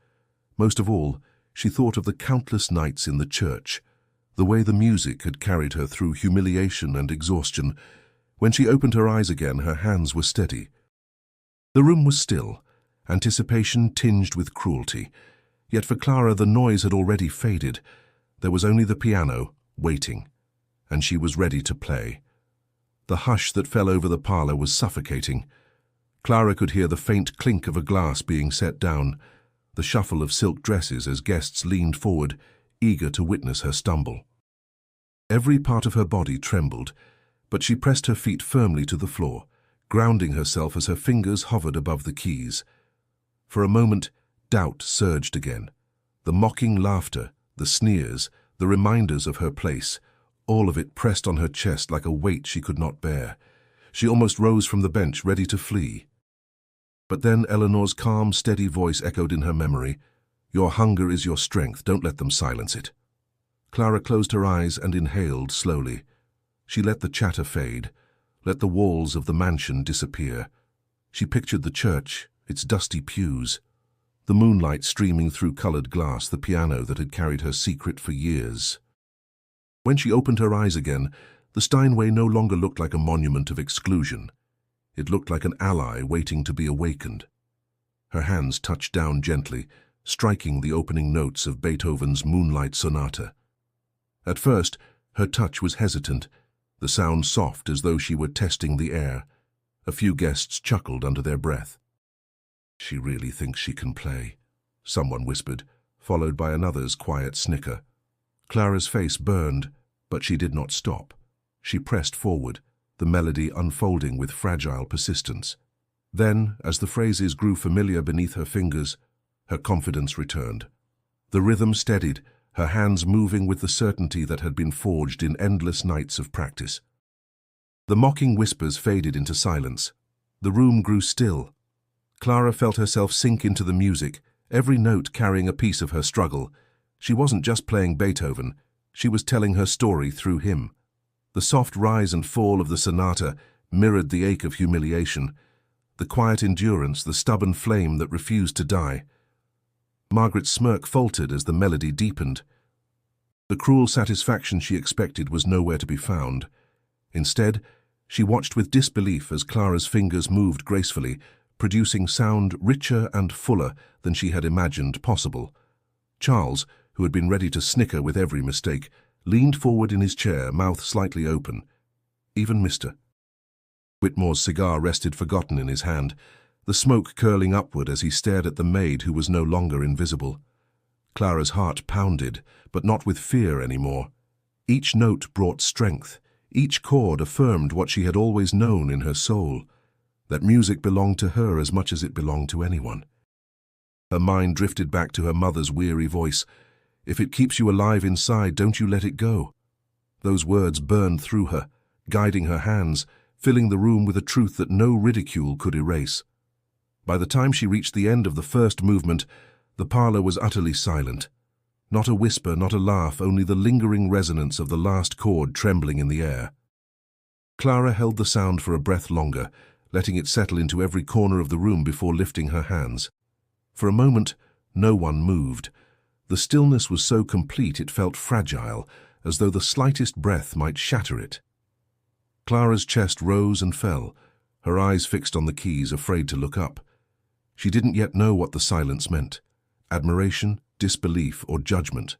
Most of all, she thought of the countless nights in the church, the way the music had carried her through humiliation and exhaustion. When she opened her eyes again, her hands were steady. The room was still, anticipation tinged with cruelty. Yet for Clara the noise had already faded. There was only the piano, waiting, and she was ready to play. The hush that fell over the parlour was suffocating. Clara could hear the faint clink of a glass being set down, the shuffle of silk dresses as guests leaned forward, eager to witness her stumble. Every part of her body trembled, but she pressed her feet firmly to the floor, grounding herself as her fingers hovered above the keys. For a moment, doubt surged again. The mocking laughter, the sneers, the reminders of her place, all of it pressed on her chest like a weight she could not bear. She almost rose from the bench, ready to flee. But then Eleanor's calm, steady voice echoed in her memory. "Your hunger is your strength, don't let them silence it." Clara closed her eyes and inhaled slowly. She let the chatter fade, let the walls of the mansion disappear. She pictured the church, its dusty pews, the moonlight streaming through colored glass, the piano that had carried her secret for years. When she opened her eyes again, the Steinway no longer looked like a monument of exclusion. It looked like an ally waiting to be awakened. Her hands touched down gently, striking the opening notes of Beethoven's Moonlight Sonata. At first, her touch was hesitant, the sound soft as though she were testing the air. A few guests chuckled under their breath. "She really thinks she can play," someone whispered, followed by another's quiet snicker. Clara's face burned, but she did not stop. She pressed forward, the melody unfolding with fragile persistence. Then, as the phrases grew familiar beneath her fingers, her confidence returned. The rhythm steadied, her hands moving with the certainty that had been forged in endless nights of practice. The mocking whispers faded into silence. The room grew still. Clara felt herself sink into the music, every note carrying a piece of her struggle. She wasn't just playing Beethoven, she was telling her story through him. The soft rise and fall of the sonata mirrored the ache of humiliation, the quiet endurance, the stubborn flame that refused to die. Margaret's smirk faltered as the melody deepened. The cruel satisfaction she expected was nowhere to be found. Instead, she watched with disbelief as Clara's fingers moved gracefully, producing sound richer and fuller than she had imagined possible. Charles, who had been ready to snicker with every mistake, leaned forward in his chair, mouth slightly open. Even Mr. Whitmore's cigar rested forgotten in his hand, the smoke curling upward as he stared at the maid who was no longer invisible. Clara's heart pounded, but not with fear anymore. Each note brought strength. Each chord affirmed what she had always known in her soul, that music belonged to her as much as it belonged to anyone. Her mind drifted back to her mother's weary voice. "If it keeps you alive inside, don't you let it go." Those words burned through her, guiding her hands, filling the room with a truth that no ridicule could erase. By the time she reached the end of the first movement, the parlour was utterly silent. Not a whisper, not a laugh, only the lingering resonance of the last chord trembling in the air. Clara held the sound for a breath longer, letting it settle into every corner of the room before lifting her hands. For a moment, no one moved. The stillness was so complete it felt fragile, as though the slightest breath might shatter it. Clara's chest rose and fell, her eyes fixed on the keys, afraid to look up. She didn't yet know what the silence meant: admiration, disbelief, or judgment.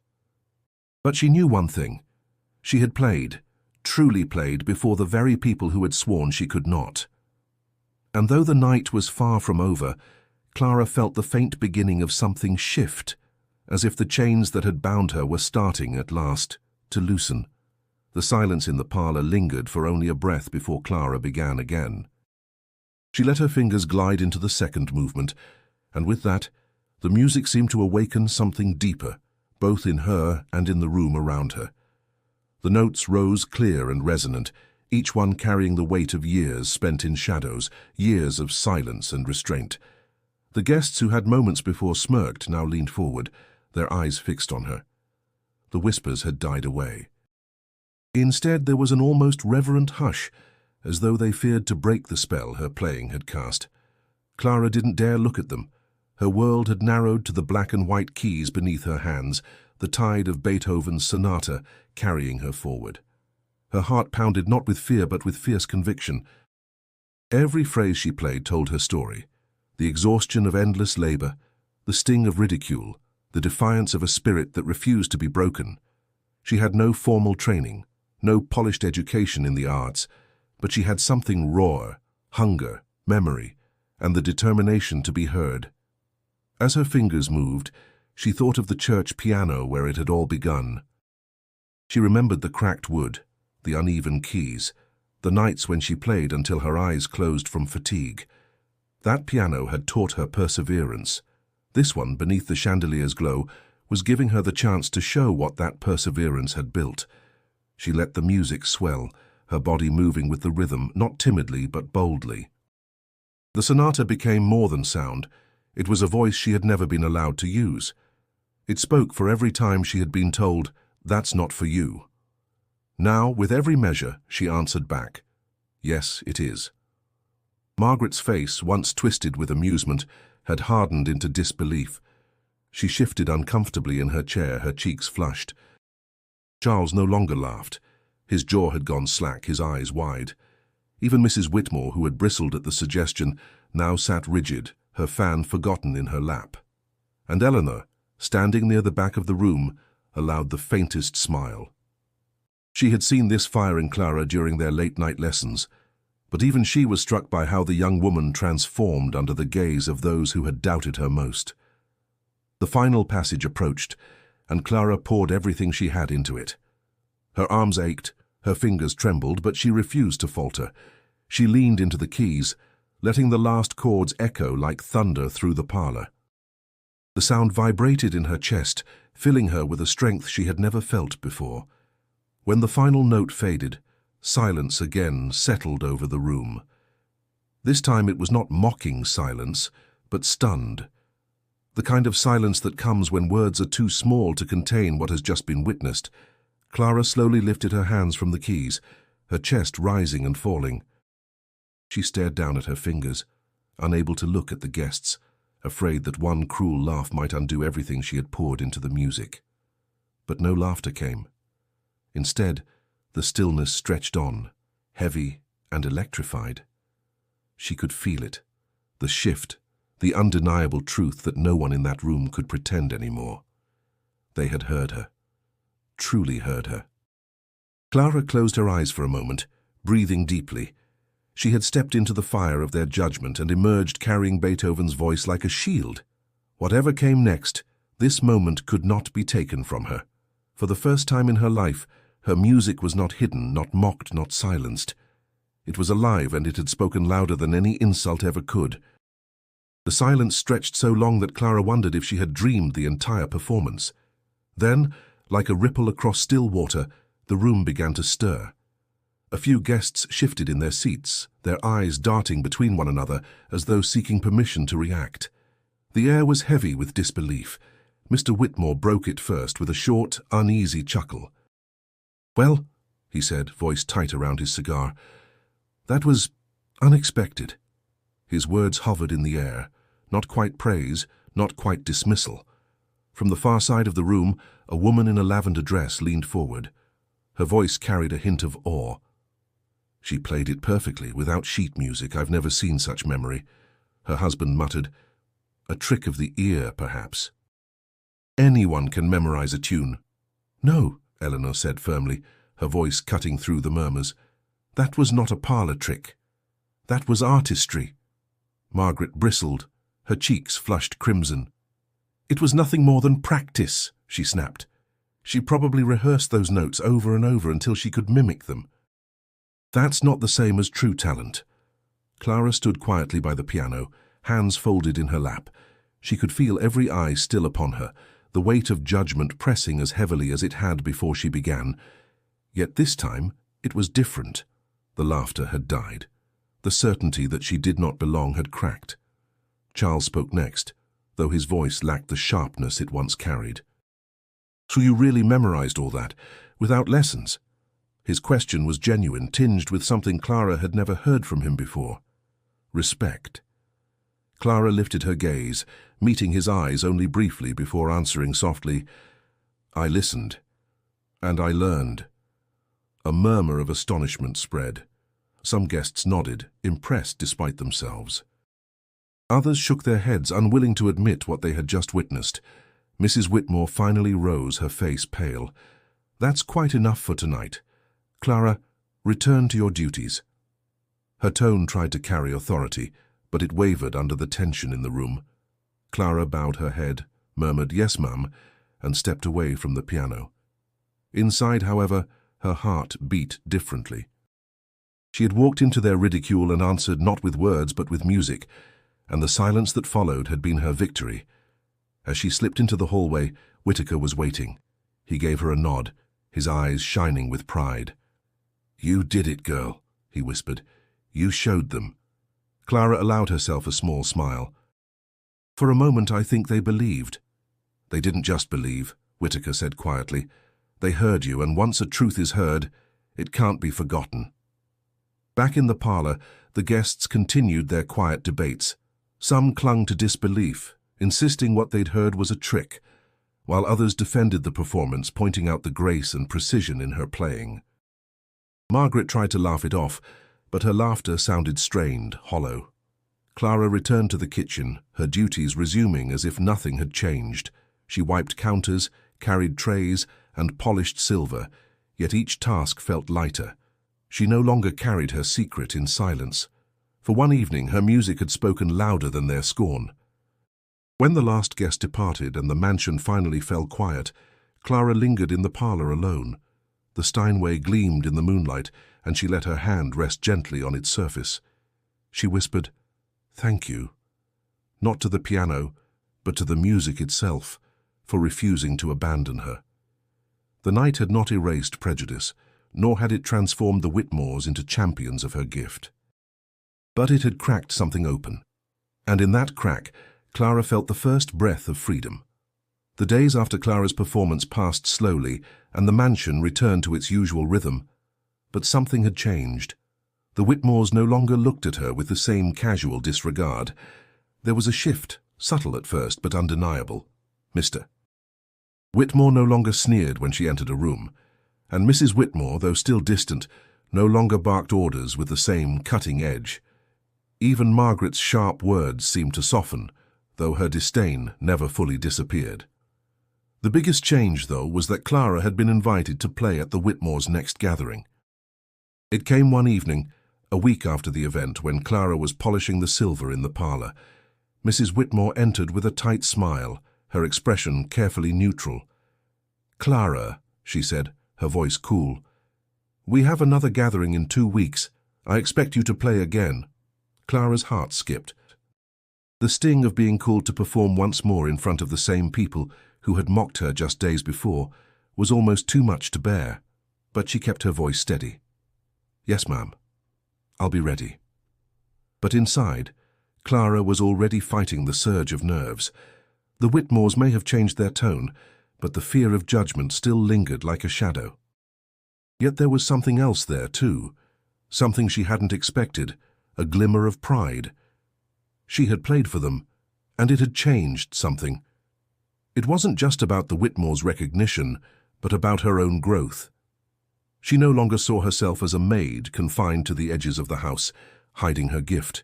But she knew one thing. She had played, truly played, before the very people who had sworn she could not. And though the night was far from over, Clara felt the faint beginning of something shift, as if the chains that had bound her were starting, at last, to loosen. The silence in the parlour lingered for only a breath before Clara began again. She let her fingers glide into the second movement, and with that, the music seemed to awaken something deeper, both in her and in the room around her. The notes rose clear and resonant, each one carrying the weight of years spent in shadows, years of silence and restraint. The guests who had moments before smirked now leaned forward, their eyes fixed on her. The whispers had died away. Instead, there was an almost reverent hush, as though they feared to break the spell her playing had cast. Clara didn't dare look at them. Her world had narrowed to the black and white keys beneath her hands, the tide of Beethoven's sonata carrying her forward. Her heart pounded not with fear but with fierce conviction. Every phrase she played told her story. The exhaustion of endless labor, the sting of ridicule, the defiance of a spirit that refused to be broken. She had no formal training, no polished education in the arts, but she had something raw, hunger, memory, and the determination to be heard. As her fingers moved, she thought of the church piano where it had all begun. She remembered the cracked wood, the uneven keys, the nights when she played until her eyes closed from fatigue. That piano had taught her perseverance. This one, beneath the chandelier's glow, was giving her the chance to show what that perseverance had built. She let the music swell, her body moving with the rhythm, not timidly but boldly. The sonata became more than sound. It was a voice she had never been allowed to use. It spoke for every time she had been told, "That's not for you." Now, with every measure, she answered back, "Yes, it is." Margaret's face, once twisted with amusement, had hardened into disbelief. She shifted uncomfortably in her chair, her cheeks flushed. Charles no longer laughed. His jaw had gone slack, his eyes wide. Even Mrs. Whitmore, who had bristled at the suggestion, now sat rigid, her fan forgotten in her lap. And Eleanor, standing near the back of the room, allowed the faintest smile. She had seen this fire in Clara during their late-night lessons, but even she was struck by how the young woman transformed under the gaze of those who had doubted her most. The final passage approached, and Clara poured everything she had into it. Her arms ached, her fingers trembled, but she refused to falter. She leaned into the keys, letting the last chords echo like thunder through the parlour. The sound vibrated in her chest, filling her with a strength she had never felt before. When the final note faded, silence again settled over the room. This time it was not mocking silence, but stunned. The kind of silence that comes when words are too small to contain what has just been witnessed. Clara slowly lifted her hands from the keys, her chest rising and falling. She stared down at her fingers, unable to look at the guests, afraid that one cruel laugh might undo everything she had poured into the music. But no laughter came. Instead, the stillness stretched on, heavy and electrified. She could feel it, the shift, the undeniable truth that no one in that room could pretend anymore. They had heard her, truly heard her. Clara closed her eyes for a moment, breathing deeply. She had stepped into the fire of their judgment and emerged carrying Beethoven's voice like a shield. Whatever came next, this moment could not be taken from her. For the first time in her life, her music was not hidden, not mocked, not silenced. It was alive, and it had spoken louder than any insult ever could. The silence stretched so long that Clara wondered if she had dreamed the entire performance. Then, like a ripple across still water, the room began to stir. A few guests shifted in their seats, their eyes darting between one another as though seeking permission to react. The air was heavy with disbelief. Mr. Whitmore broke it first with a short, uneasy chuckle. "Well," he said, voice tight around his cigar, "that was unexpected." His words hovered in the air, not quite praise, not quite dismissal. From the far side of the room, a woman in a lavender dress leaned forward. Her voice carried a hint of awe. "She played it perfectly, without sheet music. I've never seen such memory." Her husband muttered, "A trick of the ear, perhaps." "Anyone can memorize a tune." "No," Eleanor said firmly, her voice cutting through the murmurs. "That was not a parlour trick. That was artistry." Margaret bristled, Her cheeks flushed crimson. "It was nothing more than practice," she snapped. She probably rehearsed those notes over and over until she could mimic them. "That's not the same as true talent." Clara stood quietly by the piano, hands folded in her lap. She could feel every eye still upon her, the weight of judgment pressing as heavily as it had before she began. Yet this time it was different. The laughter had died. The certainty that she did not belong had cracked. Charles spoke next, though his voice lacked the sharpness it once carried. "So you really memorized all that, without lessons?" His question was genuine, tinged with something Clara had never heard from him before. Respect. Clara lifted her gaze, meeting his eyes only briefly before answering softly, "I listened, and I learned." A murmur of astonishment spread. Some guests nodded, impressed despite themselves. Others shook their heads, unwilling to admit what they had just witnessed. Mrs. Whitmore finally rose, her face pale. "That's quite enough for tonight. Clara, return to your duties." Her tone tried to carry authority, but it wavered under the tension in the room. Clara bowed her head, murmured, "Yes, ma'am," and stepped away from the piano. Inside, however, her heart beat differently. She had walked into their ridicule and answered not with words but with music, and the silence that followed had been her victory. As she slipped into the hallway, Whitaker was waiting. He gave her a nod, his eyes shining with pride. "You did it, girl," he whispered. "You showed them." Clara allowed herself a small smile. "For a moment I think they believed." "They didn't just believe," Whitaker said quietly. "They heard you, and once a truth is heard, it can't be forgotten." Back in the parlor, the guests continued their quiet debates. Some clung to disbelief, insisting what they'd heard was a trick, while others defended the performance, pointing out the grace and precision in her playing. Margaret tried to laugh it off, but her laughter sounded strained, hollow. Clara returned to the kitchen, her duties resuming as if nothing had changed. She wiped counters, carried trays, and polished silver, yet each task felt lighter. She no longer carried her secret in silence. For one evening, her music had spoken louder than their scorn. When the last guest departed and the mansion finally fell quiet, Clara lingered in the parlor alone. The Steinway gleamed in the moonlight, and she let her hand rest gently on its surface. She whispered, "Thank you," not to the piano, but to the music itself, for refusing to abandon her. The night had not erased prejudice, nor had it transformed the Whitmores into champions of her gift. But it had cracked something open, and in that crack, Clara felt the first breath of freedom. The days after Clara's performance passed slowly, and the mansion returned to its usual rhythm. But something had changed. The Whitmores no longer looked at her with the same casual disregard. There was a shift, subtle at first, but undeniable. Mr. Whitmore no longer sneered when she entered a room, and Mrs. Whitmore, though still distant, no longer barked orders with the same cutting edge. Even Margaret's sharp words seemed to soften, though her disdain never fully disappeared. The biggest change, though, was that Clara had been invited to play at the Whitmores' next gathering. It came one evening, a week after the event, when Clara was polishing the silver in the parlor. Mrs. Whitmore entered with a tight smile, her expression carefully neutral. "Clara," she said, her voice cool, "we have another gathering in 2 weeks. I expect you to play again." Clara's heart skipped. The sting of being called to perform once more in front of the same people who had mocked her just days before was almost too much to bear, but she kept her voice steady. "Yes, ma'am. I'll be ready." But inside, Clara was already fighting the surge of nerves. The Whitmores may have changed their tone, but the fear of judgment still lingered like a shadow. Yet there was something else there, too, something she hadn't expected, a glimmer of pride. She had played for them, and it had changed something. It wasn't just about the Whitmores' recognition, but about her own growth. She no longer saw herself as a maid confined to the edges of the house, hiding her gift.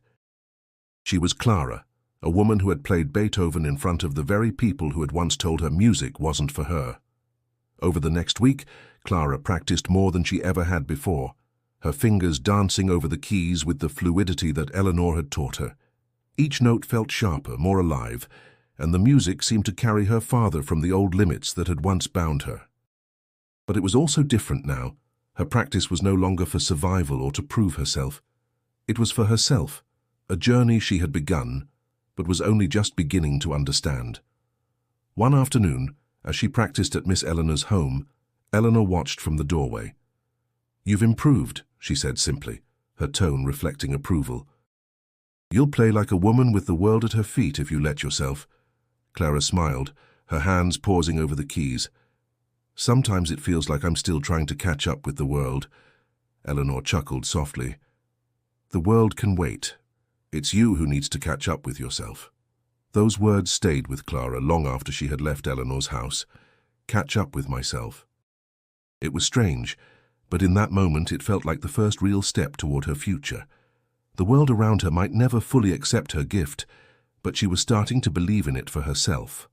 She was Clara, a woman who had played Beethoven in front of the very people who had once told her music wasn't for her. Over the next week, Clara practiced more than she ever had before, her fingers dancing over the keys with the fluidity that Eleanor had taught her. Each note felt sharper, more alive, and the music seemed to carry her farther from the old limits that had once bound her. But it was also different now. Her practice was no longer for survival or to prove herself. It was for herself, a journey she had begun, but was only just beginning to understand. One afternoon, as she practiced at Miss Eleanor's home, Eleanor watched from the doorway. "You've improved," she said simply, her tone reflecting approval. "You'll play like a woman with the world at her feet if you let yourself." Clara smiled, her hands pausing over the keys. "Sometimes it feels like I'm still trying to catch up with the world." Eleanor chuckled softly. "The world can wait. It's you who needs to catch up with yourself." Those words stayed with Clara long after she had left Eleanor's house. Catch up with myself. It was strange, but in that moment it felt like the first real step toward her future. The world around her might never fully accept her gift, but she was starting to believe in it for herself.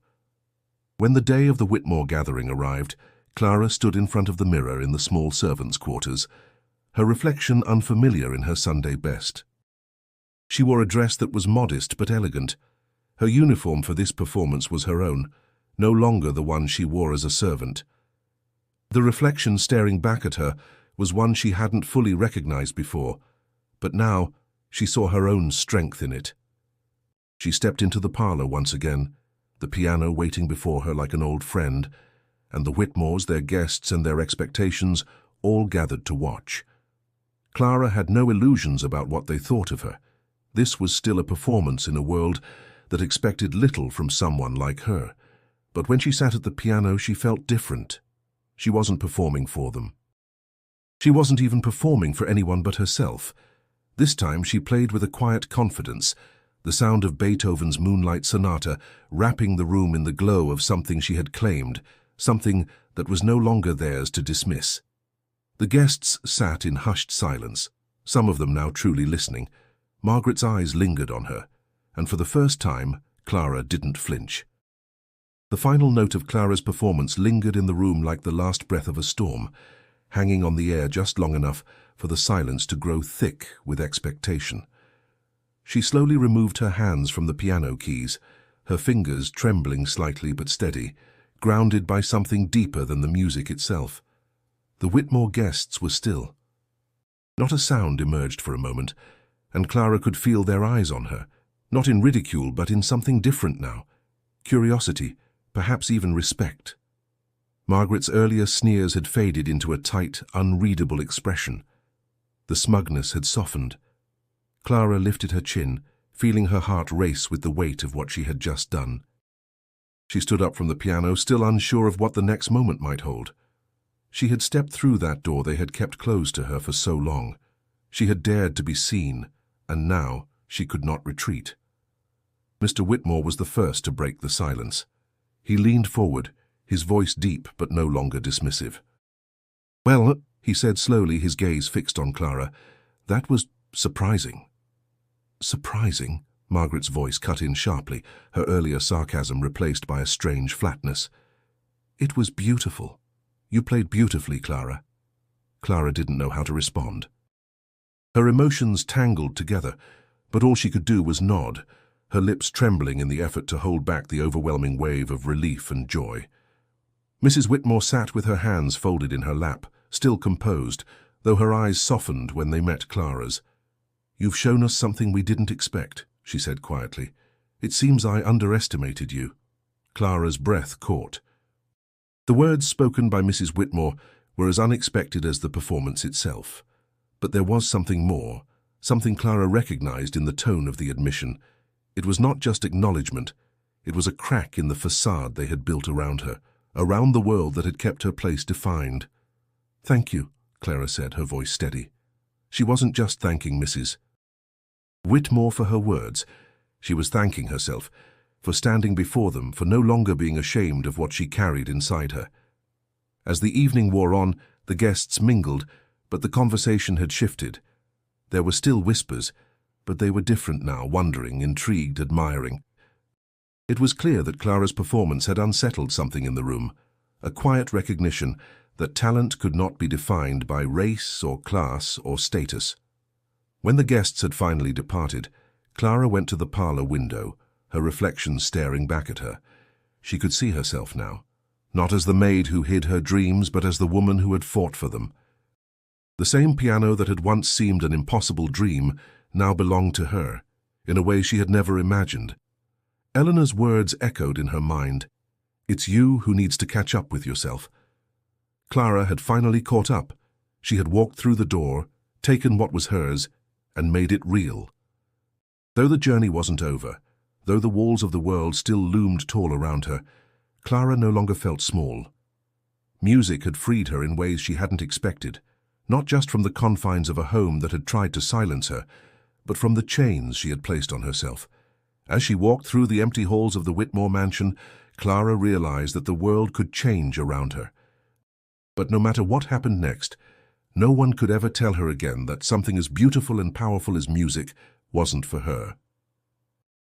When the day of the Whitmore gathering arrived, Clara stood in front of the mirror in the small servants' quarters, her reflection unfamiliar in her Sunday best. She wore a dress that was modest but elegant. Her uniform for this performance was her own, no longer the one she wore as a servant. The reflection staring back at her was one she hadn't fully recognized before, but now she saw her own strength in it. She stepped into the parlor once again, the piano waiting before her like an old friend, and the Whitmores, their guests and their expectations, all gathered to watch. Clara had no illusions about what they thought of her. This was still a performance in a world that expected little from someone like her. But when she sat at the piano, she felt different. She wasn't performing for them. She wasn't even performing for anyone but herself. This time she played with a quiet confidence, the sound of Beethoven's Moonlight Sonata wrapping the room in the glow of something she had claimed, something that was no longer theirs to dismiss. The guests sat in hushed silence, some of them now truly listening. Margaret's eyes lingered on her, and for the first time, Clara didn't flinch. The final note of Clara's performance lingered in the room like the last breath of a storm, hanging on the air just long enough for the silence to grow thick with expectation. She slowly removed her hands from the piano keys, her fingers trembling slightly but steady, grounded by something deeper than the music itself. The Whitmore guests were still. Not a sound emerged for a moment, and Clara could feel their eyes on her, not in ridicule but in something different now. Curiosity, perhaps even respect. Margaret's earlier sneers had faded into a tight, unreadable expression. The smugness had softened. Clara lifted her chin, feeling her heart race with the weight of what she had just done. She stood up from the piano, still unsure of what the next moment might hold. She had stepped through that door they had kept closed to her for so long. She had dared to be seen, and now she could not retreat. Mr. Whitmore was the first to break the silence. He leaned forward, his voice deep but no longer dismissive. "Well," he said slowly, his gaze fixed on Clara, "that was surprising." "Surprising?" Margaret's voice cut in sharply, her earlier sarcasm replaced by a strange flatness. "It was beautiful. You played beautifully, Clara." Clara didn't know how to respond. Her emotions tangled together, but all she could do was nod, her lips trembling in the effort to hold back the overwhelming wave of relief and joy. Mrs. Whitmore sat with her hands folded in her lap, still composed, though her eyes softened when they met Clara's. "You've shown us something we didn't expect," she said quietly. "It seems I underestimated you." Clara's breath caught. The words spoken by Mrs. Whitmore were as unexpected as the performance itself. But there was something more, something Clara recognized in the tone of the admission. It was not just acknowledgement. It was a crack in the facade they had built around her, around the world that had kept her place defined. "Thank you," Clara said, her voice steady. She wasn't just thanking Mrs. Whitmore for her words. She was thanking herself for standing before them, for no longer being ashamed of what she carried inside her. As the evening wore on, the guests mingled, but the conversation had shifted. There were still whispers, but they were different now, wondering, intrigued, admiring. It was clear that Clara's performance had unsettled something in the room, a quiet recognition that talent could not be defined by race or class or status. When the guests had finally departed, Clara went to the parlor window, her reflection staring back at her. She could see herself now, not as the maid who hid her dreams, but as the woman who had fought for them. The same piano that had once seemed an impossible dream now belonged to her, in a way she had never imagined. Eleanor's words echoed in her mind. It's you who needs to catch up with yourself. Clara had finally caught up. She had walked through the door, taken what was hers, and made it real. Though the journey wasn't over, though the walls of the world still loomed tall around her, Clara no longer felt small. Music had freed her in ways she hadn't expected, not just from the confines of a home that had tried to silence her, but from the chains she had placed on herself. As she walked through the empty halls of the Whitmore mansion, Clara realized that the world could change around her. But no matter what happened next, no one could ever tell her again that something as beautiful and powerful as music wasn't for her.